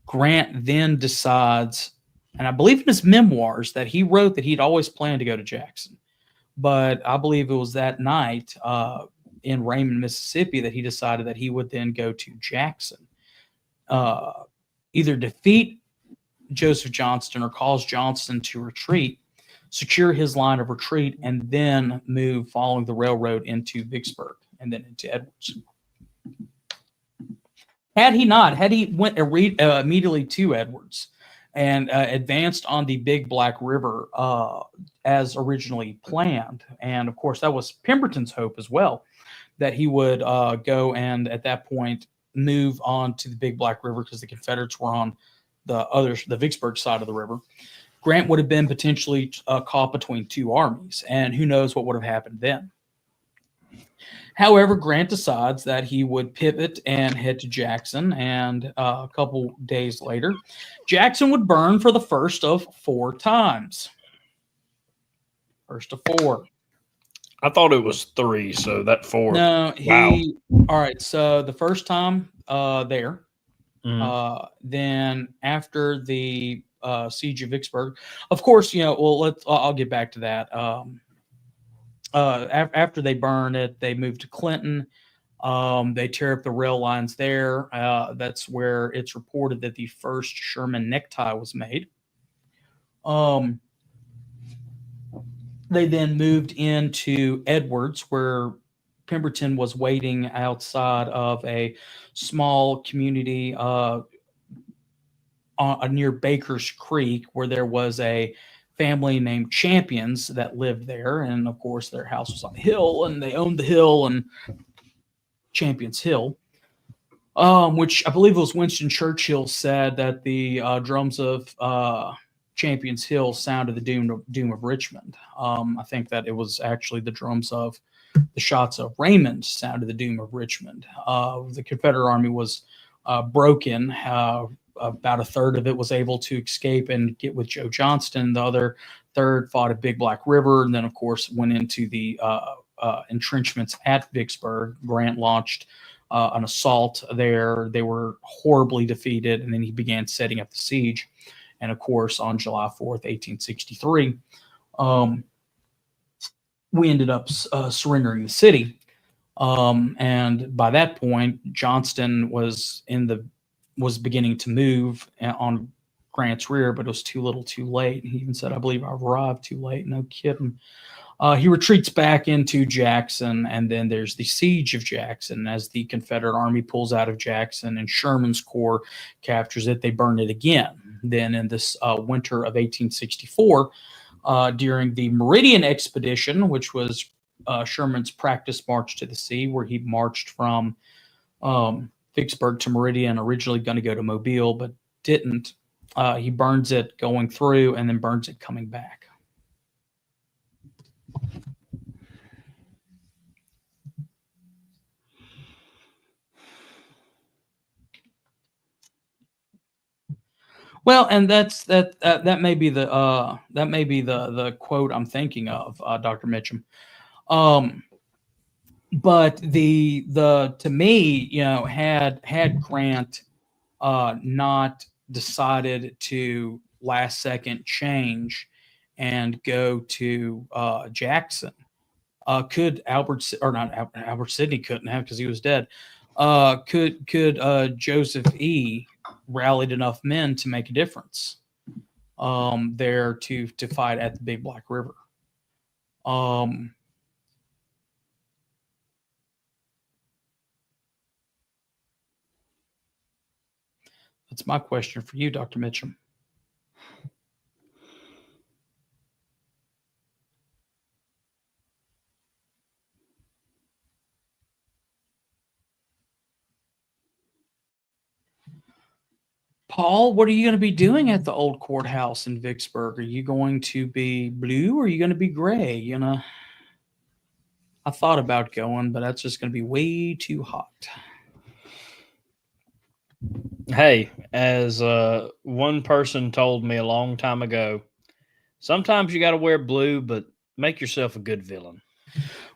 Grant then decides, and I believe in his memoirs that he wrote that he'd always planned to go to Jackson, but I believe it was that night in Raymond, Mississippi, that he decided that he would then go to Jackson, either defeat Joseph Johnston or cause Johnston to retreat, secure his line of retreat, and then move following the railroad into Vicksburg and then into Edwards. Had he went immediately to Edwards and advanced on the Big Black River as originally planned, and of course that was Pemberton's hope as well, that he would go and at that point move on to the Big Black River because the Confederates were on the Vicksburg side of the river. Grant would have been potentially caught between two armies, and who knows what would have happened then. However, Grant decides that he would pivot and head to Jackson, and a couple days later, Jackson would burn for the first of 4 times. First of 4. I thought it was 3, so that 4. No, Wow. All right, so the first time there, then after the siege of Vicksburg, of course, I'll get back to that. After they burn it, they move to Clinton. They tear up the rail lines there. That's where it's reported that the first Sherman necktie was made. They then moved into Edwards, where Pemberton was waiting outside of a small community near Baker's Creek, where there was a family named Champions that lived there, and of course their house was on a hill, and they owned the hill and Champions Hill, which I believe it was Winston Churchill said that the drums of Champions Hill sounded the doom of Richmond. I think that it was actually the drums of the shots of Raymond sounded the doom of Richmond. The Confederate Army was broken. About a third of it was able to escape and get with Joe Johnston. The other third fought at Big Black River, and then, of course, went into the entrenchments at Vicksburg. Grant launched an assault there. They were horribly defeated, and then he began setting up the siege. And, of course, on July 4th, 1863, we ended up surrendering the city. And by that point, Johnston was beginning to move on Grant's rear, but it was too little too late. He even said, I believe I arrived too late. No kidding. He retreats back into Jackson, and then there's the siege of Jackson. As the Confederate Army pulls out of Jackson and Sherman's Corps captures it, they burn it again. Then in this winter of 1864, during the Meridian Expedition, which was Sherman's practice march to the sea, where he marched from Vicksburg to Meridian, originally going to go to Mobile, but didn't. He burns it going through and then burns it coming back. Well, and that may be the quote I'm thinking of, Dr. Mitchum. But the to me, had Grant not decided to last second change and go to Jackson, could Albert, or not Albert Sidney couldn't have, because he was dead. Could Joseph E. rallied enough men to make a difference there to fight at the Big Black River? That's my question for you, Dr. Mitchum. Paul, what are you going to be doing at the old courthouse in Vicksburg? Are you going to be blue or are you going to be gray? I thought about going, but that's just going to be way too hot. Hey, as one person told me a long time ago, sometimes you got to wear blue, but make yourself a good villain.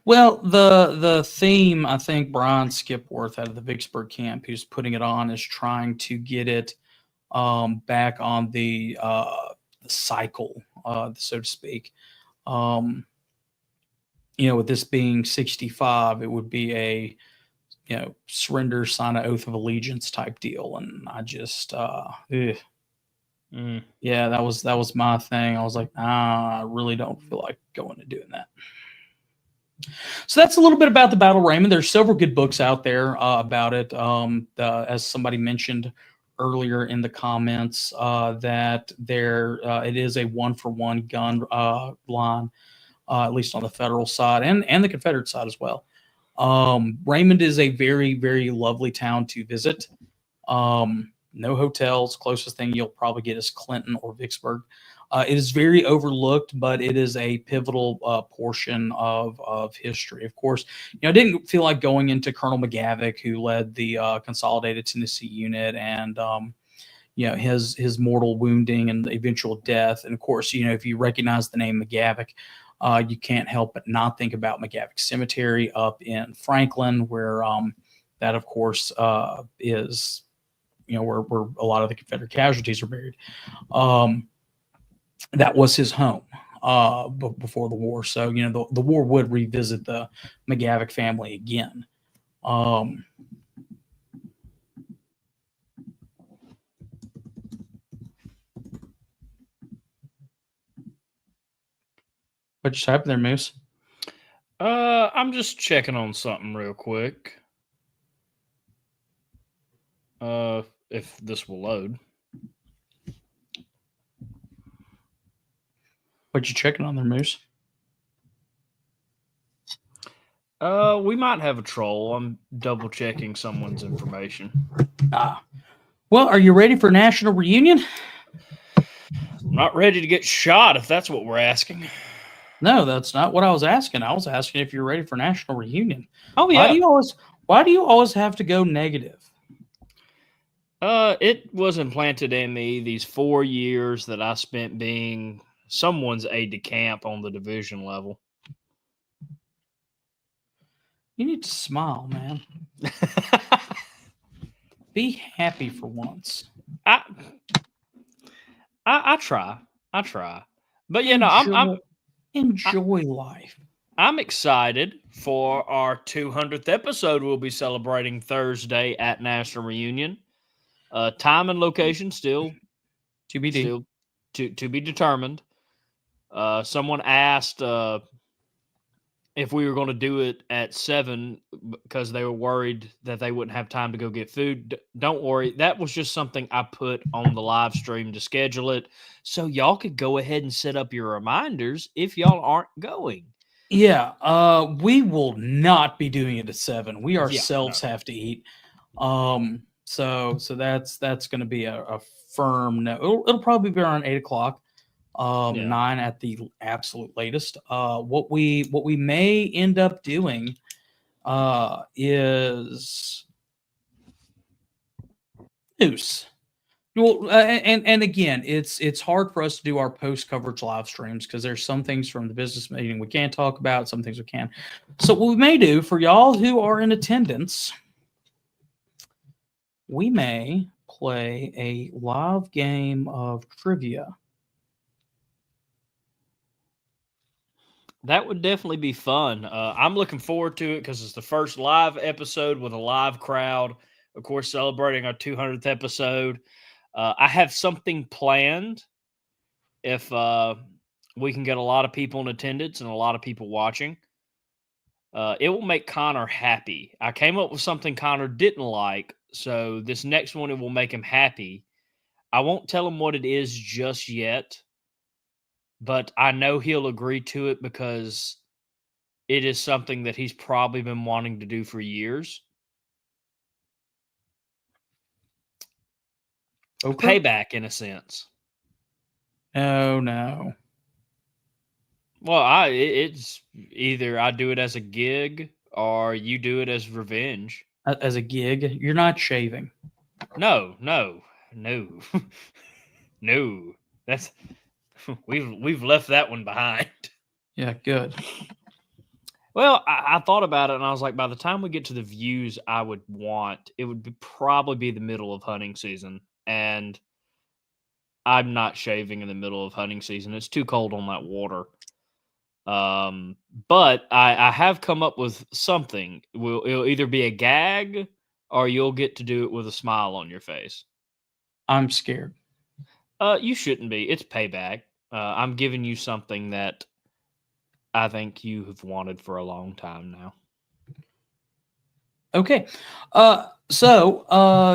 Well, the theme, I think Brian Skipworth out of the Vicksburg camp, who's putting it on, is trying to get it back on the cycle, so to speak. With this being 65, it would be a surrender, sign an oath of allegiance type deal, and I just yeah, that was my thing. I was like, I really don't feel like going and doing that. So that's a little bit about the Battle of Raymond. There's several good books out there about it. As somebody mentioned earlier in the comments, that it is a 1-for-1 gun line, at least on the federal side and the Confederate side as well. Raymond is a very, very lovely town to visit. No hotels. Closest thing you'll probably get is Clinton or Vicksburg. It is very overlooked, but it is a pivotal portion of history. Of course, I didn't feel like going into Colonel McGavick, who led the Consolidated Tennessee Unit, and his mortal wounding and the eventual death. And of course, if you recognize the name McGavick, you can't help but not think about McGavick Cemetery up in Franklin, where that, of course, is where a lot of the Confederate casualties are buried. That was his home before the war. So, the war would revisit the McGavick family again. What just happened there, Moose? I'm just checking on something real quick. If this will load. What you checking on there, Moose? We might have a troll. I'm double checking someone's information. Well, are you ready for national reunion? I'm not ready to get shot if that's what we're asking. No, that's not what I was asking. I was asking if you're ready for national reunion. Oh yeah. Why do you always have to go negative? It was implanted in me these 4 years that I spent being someone's aide de camp on the division level. You need to smile, man. Be happy for once. I try. But enjoy life. I'm excited for our 200th episode. We'll be celebrating Thursday at National Reunion. Time and location still TBD. Still to be determined. Someone asked if we were going to do it at 7 because they were worried that they wouldn't have time to go get food. Don't worry. That was just something I put on the live stream to schedule it so y'all could go ahead and set up your reminders if y'all aren't going. Yeah, we will not be doing it at 7. We ourselves have to eat. So that's going to be a firm no. It'll probably be around 8 o'clock. 9 at the absolute latest. What we may end up doing is news. Well, and again, it's hard for us to do our post coverage live streams because there's some things from the business meeting we can't talk about, some things we can. So what we may do for y'all who are in attendance, we may play a live game of trivia. That would definitely be fun. I'm looking forward to it because it's the first live episode with a live crowd. Of course, celebrating our 200th episode. I have something planned if we can get a lot of people in attendance and a lot of people watching. It will make Connor happy. I came up with something Connor didn't like, so this next one, it will make him happy. I won't tell him what it is just yet, but I know he'll agree to it because it is something that he's probably been wanting to do for years. Okay. Payback, in a sense. Oh, no. Well, it's either I do it as a gig or you do it as revenge. As a gig? You're not shaving. No. No. That's we've left that one behind. Yeah, good. Well, I thought about it and I was like, by the time we get to the views I would want, it would probably be the middle of hunting season. And I'm not shaving in the middle of hunting season. It's too cold on that water. But I have come up with something. It'll either be a gag or you'll get to do it with a smile on your face. I'm scared. You shouldn't be. It's payback. I'm giving you something that I think you have wanted for a long time now. Okay. So we're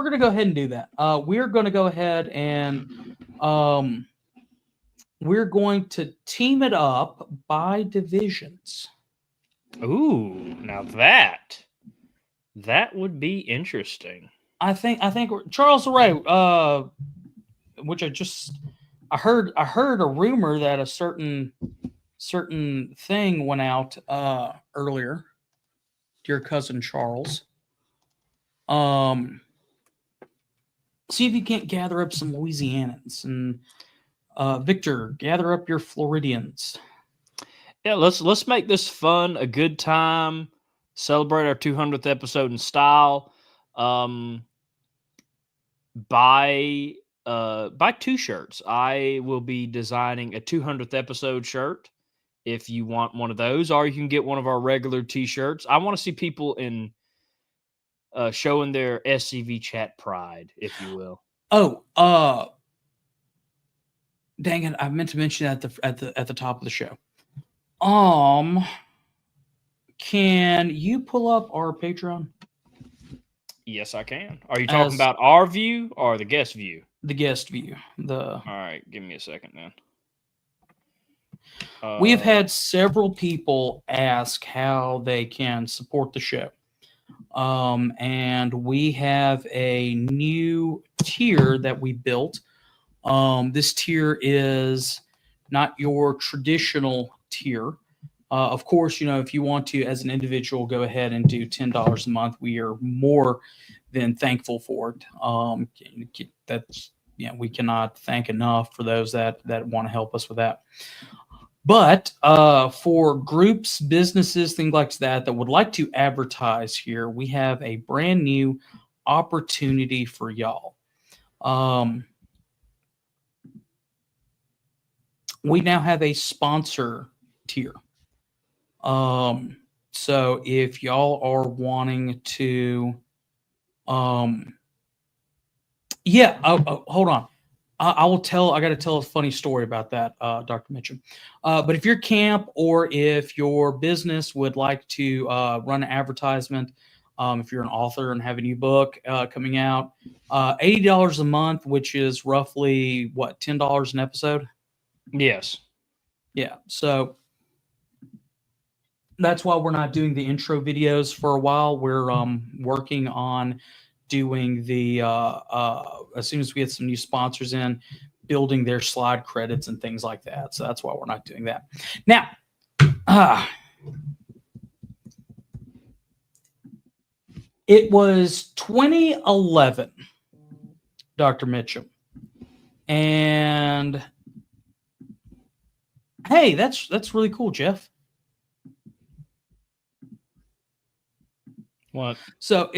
going to go ahead and do that. We're going to go ahead and we're going to team it up by divisions. Ooh, now that would be interesting. I think Charles Ray, which I heard a rumor that a certain thing went out earlier. Dear cousin Charles. See if you can't gather up some Louisianans and Victor, gather up your Floridians. Yeah, let's make this fun, a good time, celebrate our 200th episode in style. Buy 2 shirts. I will be designing a 200th episode shirt if you want one of those, or you can get one of our regular t-shirts. I want to see people in showing their SCV chat pride, if you will. Oh, dang it! I meant to mention that at the top of the show. Can you pull up our Patreon? Yes, I can. Are you talking as about our view or the guest view? the guest view. All right, give me a second then. We have had several people ask how they can support the show. And we have a new tier that we built. This tier is not your traditional tier. Of course, if you want to, as an individual, go ahead and do $10 a month. We are more than thankful for it. That's we cannot thank enough for those that want to help us with that. But for groups, businesses, things like that would like to advertise here, we have a brand new opportunity for y'all. We now have a sponsor tier. So if y'all are wanting to, hold on. I got to tell a funny story about that, Dr. Mitchum. But if your camp or if your business would like to run an advertisement, if you're an author and have a new book coming out, $80 a month, which is roughly what, $10 an episode? Yes. Yeah. So that's why we're not doing the intro videos for a while. We're working on doing the as soon as we get some new sponsors in, building their slide credits and things like that. So that's why we're not doing that now. It was 2011, Dr. Mitchum, and hey, that's really cool, Jeff. What? So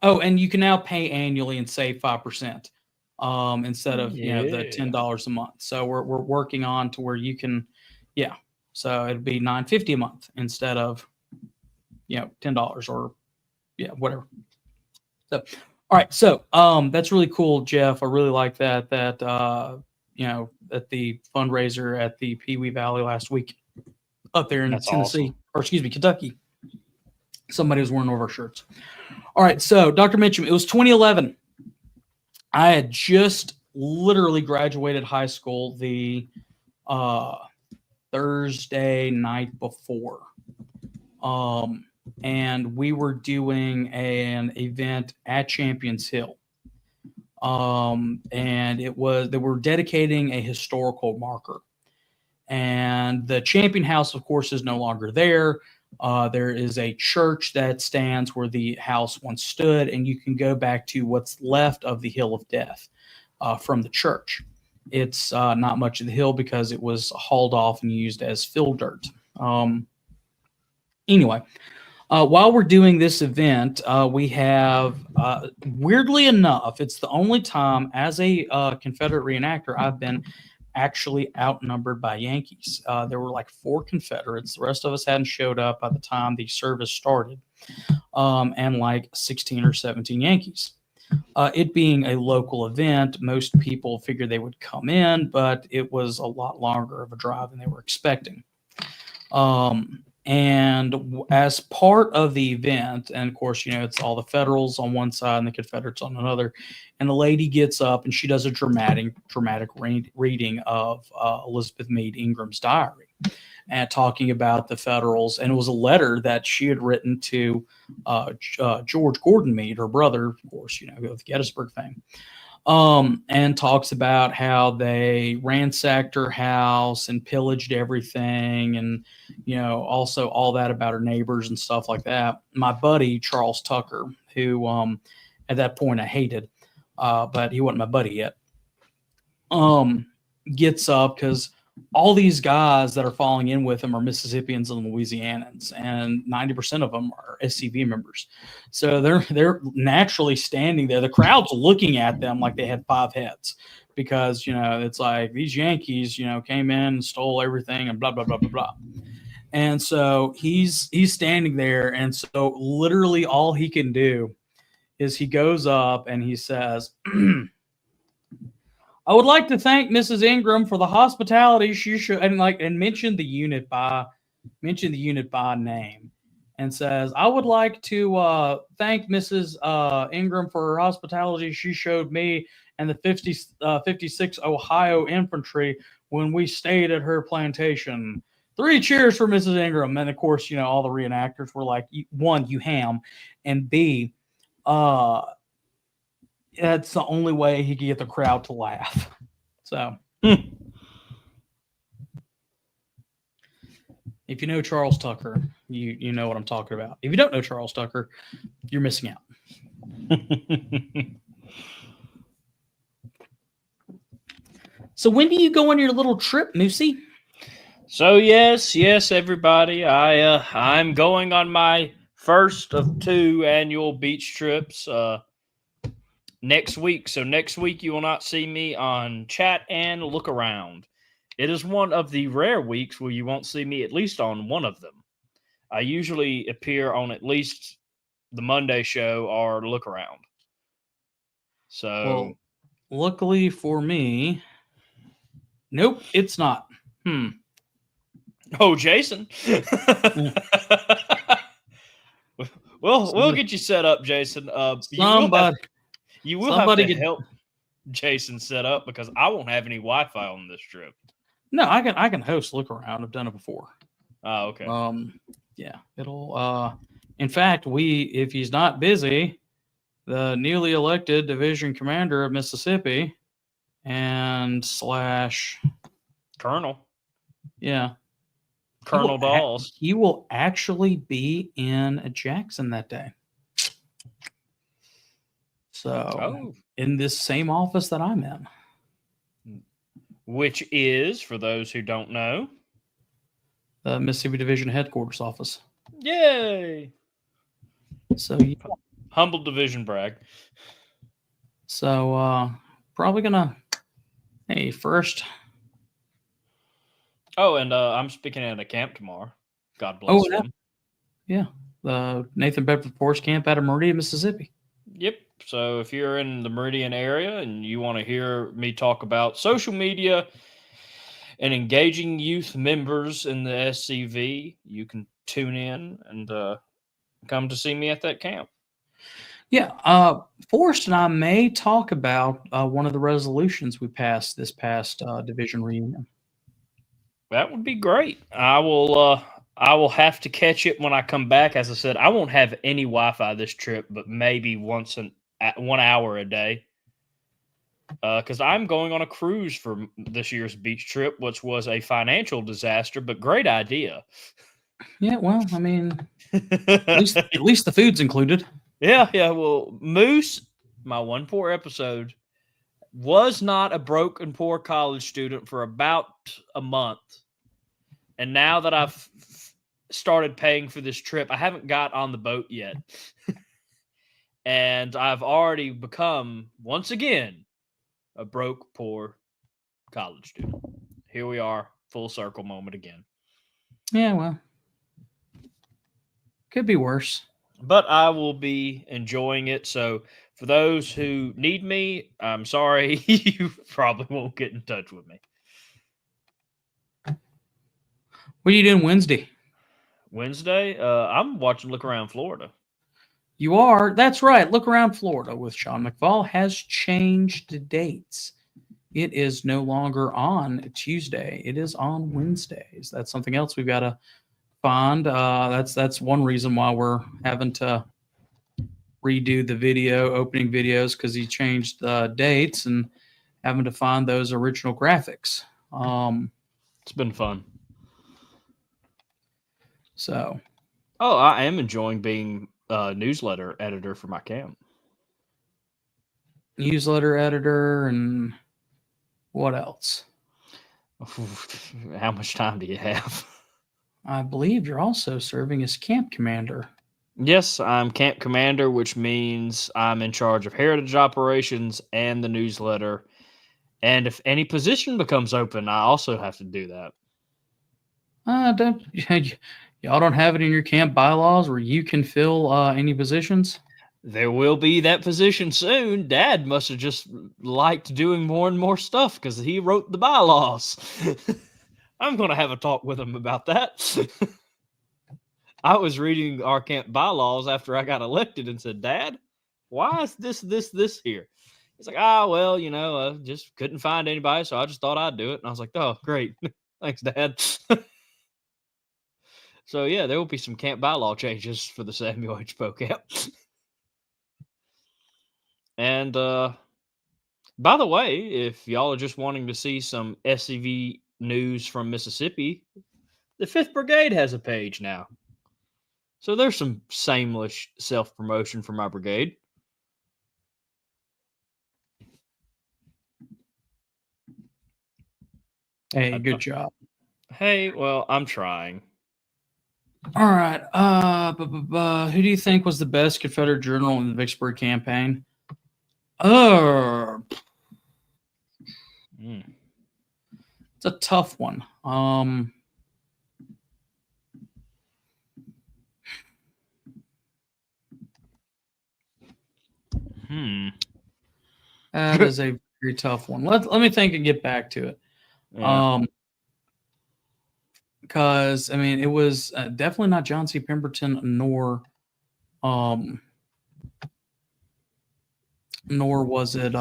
and you can now pay annually and save 5%, instead of the $10 a month. So we're working on to where you can, so it'd be $9.50 a month instead of $10 or whatever. So all right, so that's really cool, Jeff. I really like that at the fundraiser at the Pee Wee Valley last week up there in Tennessee, awesome. or excuse me, Kentucky. Somebody was wearing one of our shirts. All right, so Dr. Mitchum, it was 2011. I had just literally graduated high school the Thursday night before. And we were doing an event at Champions Hill. And they were dedicating a historical marker. And the Champion House, of course, is no longer there. There is a church that stands where the house once stood, and you can go back to what's left of the Hill of Death from the church. It's not much of the hill because it was hauled off and used as fill dirt. Anyway, while we're doing this event, we have, weirdly enough, it's the only time as a Confederate reenactor I've been actually outnumbered by Yankees. There were like 4 Confederates. The rest of us hadn't showed up by the time the service started, and like 16 or 17 Yankees. It being a local event, most people figured they would come in, but it was a lot longer of a drive than they were expecting. And as part of the event, and of course, it's all the Federals on one side and the Confederates on another, and the lady gets up and she does a dramatic reading of Elizabeth Meade Ingram's diary, and talking about the Federals. And it was a letter that she had written to George Gordon Meade, her brother, of course, of Gettysburg fame. And talks about how they ransacked her house and pillaged everything, and also all that about her neighbors and stuff like that. My buddy Charles Tucker, who at that point I hated, but he wasn't my buddy yet, gets up because all these guys that are falling in with him are Mississippians and Louisianans, and 90% of them are SCV members. So they're naturally standing there. The crowd's looking at them like they had 5 heads, because it's like these Yankees came in and stole everything and blah blah blah blah blah. And so he's standing there, and so literally all he can do is he goes up and he says, I would like to thank Mrs. Ingram for the hospitality she showed, and mention the unit by name. and says, "I would like to thank Mrs. Ingram for her hospitality she showed me and the 56th Ohio Infantry when we stayed at her plantation. 3 cheers for Mrs. Ingram." And of course, all the reenactors were like, one, you ham, and B, that's the only way he could get the crowd to laugh. So, if you know Charles Tucker, you know what I'm talking about. If you don't know Charles Tucker, you're missing out. So when do you go on your little trip, Moosey? So yes, everybody. I'm going on my first of 2 annual beach trips next week. So next week you will not see me on Chat and Look Around. It is one of the rare weeks where you won't see me at least on one of them. I usually appear on at least the Monday show or Look Around. So, well, luckily for me, nope, it's not. Oh, Jason. We'll get you set up, Jason. You will have to help Jason set up because I won't have any Wi-Fi on this trip. No, I can host Look Around. I've done it before. Oh, okay. Yeah, it'll. In fact, if he's not busy, the newly elected division commander of Mississippi and / Colonel. Yeah. Colonel Dawes. He will actually be in Jackson that day. So, in this same office that I'm in. Which is, for those who don't know, the Mississippi Division Headquarters office. Yay! So, humble division brag. So, probably gonna, first. Oh, and I'm speaking at a camp tomorrow. God bless them. Yeah, the Nathan Bedford Force Camp out of Meridian, Mississippi. Yep. So if you're in the Meridian area and you want to hear me talk about social media and engaging youth members in the SCV, you can tune in and come to see me at that camp. Yeah, Forrest and I may talk about one of the resolutions we passed this past division reunion. That would be great. I will have to catch it when I come back. As I said, I won't have any Wi-Fi this trip, but maybe 1 hour a day. Because I'm going on a cruise for this year's beach trip, which was a financial disaster, but great idea. Yeah, well, I mean, at least the food's included. Yeah. Well, Moose, my 1 poor episode, was not a broke and poor college student for about a month. And now that I've started paying for this trip, I haven't got on the boat yet. And I've already become, once again, a broke, poor college student. Here we are, full circle moment again. Yeah, well, could be worse. But I will be enjoying it. So for those who need me, I'm sorry, you probably won't get in touch with me. What are you doing Wednesday? Wednesday? I'm watching Look Around Florida. You are? That's right. Look Around Florida with Sean McFall has changed the dates. It is no longer on Tuesday. It is on Wednesdays. That's something else we've got to find. That's one reason why we're having to redo the opening videos, because he changed the dates and having to find those original graphics. It's been fun. So. Oh, I am enjoying being newsletter editor for my camp. Newsletter editor, and what else? How much time do you have? I believe you're also serving as camp commander. Yes, I'm camp commander, which means I'm in charge of heritage operations and the newsletter. And if any position becomes open, I also have to do that. Y'all don't have it in your camp bylaws where you can fill any positions? There will be that position soon. Dad must have just liked doing more and more stuff because he wrote the bylaws. I'm going to have a talk with him about that. I was reading our camp bylaws after I got elected and said, Dad, why is this here? He's like, well, just couldn't find anybody, so I just thought I'd do it. And I was like, oh, great. Thanks, Dad. So, yeah, there will be some camp bylaw changes for the Samuel H. Poe camp. And, by the way, if y'all are just wanting to see some SCV news from Mississippi, the 5th Brigade has a page now. So there's some shameless self-promotion for my brigade. Hey, good job. Hey, well, I'm trying. All right. Who do you think was the best Confederate general in the Vicksburg Campaign? It's a tough one. That is a very tough one. Let me think and get back to it. Yeah. Because it was definitely not John C. Pemberton, nor was it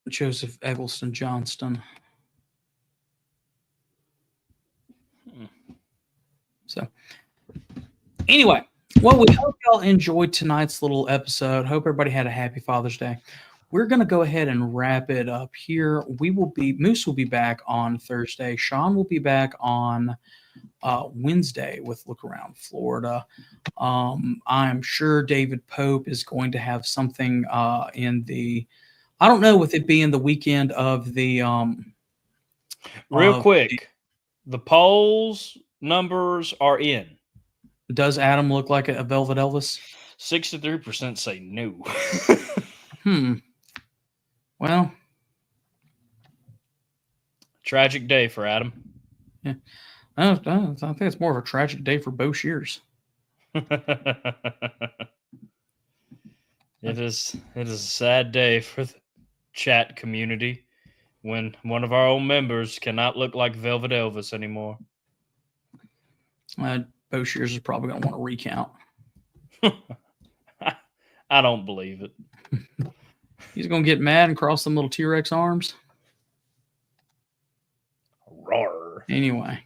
Joseph Eggleston Johnston. So, anyway, well, we hope y'all enjoyed tonight's little episode. Hope everybody had a happy Father's Day. We're going to go ahead and wrap it up here. Moose will be back on Thursday. Sean will be back on Wednesday with Look Around Florida. I'm sure David Pope is going to have something in the, I don't know, with it being the weekend of the real quick, the polls numbers are in. Does Adam look like a Velvet Elvis? 63% say no. Well, tragic day for Adam. Yeah, I think it's more of a tragic day for Bo Shears. It is a sad day for the chat community when one of our own members cannot look like Velvet Elvis anymore. Bo Shears is probably going to want to recount. I don't believe it. He's going to get mad and cross them little T-Rex arms. Roar. Anyway.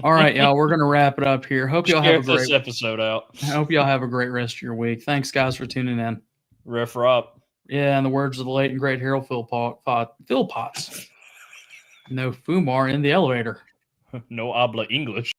All right, y'all. We're going to wrap it up here. Hope y'all have a great episode out. I hope y'all have a great rest of your week. Thanks, guys, for tuning in. Ref up. Yeah, in the words of the late and great Harold Philpotts. No Fumar in the elevator. No habla English.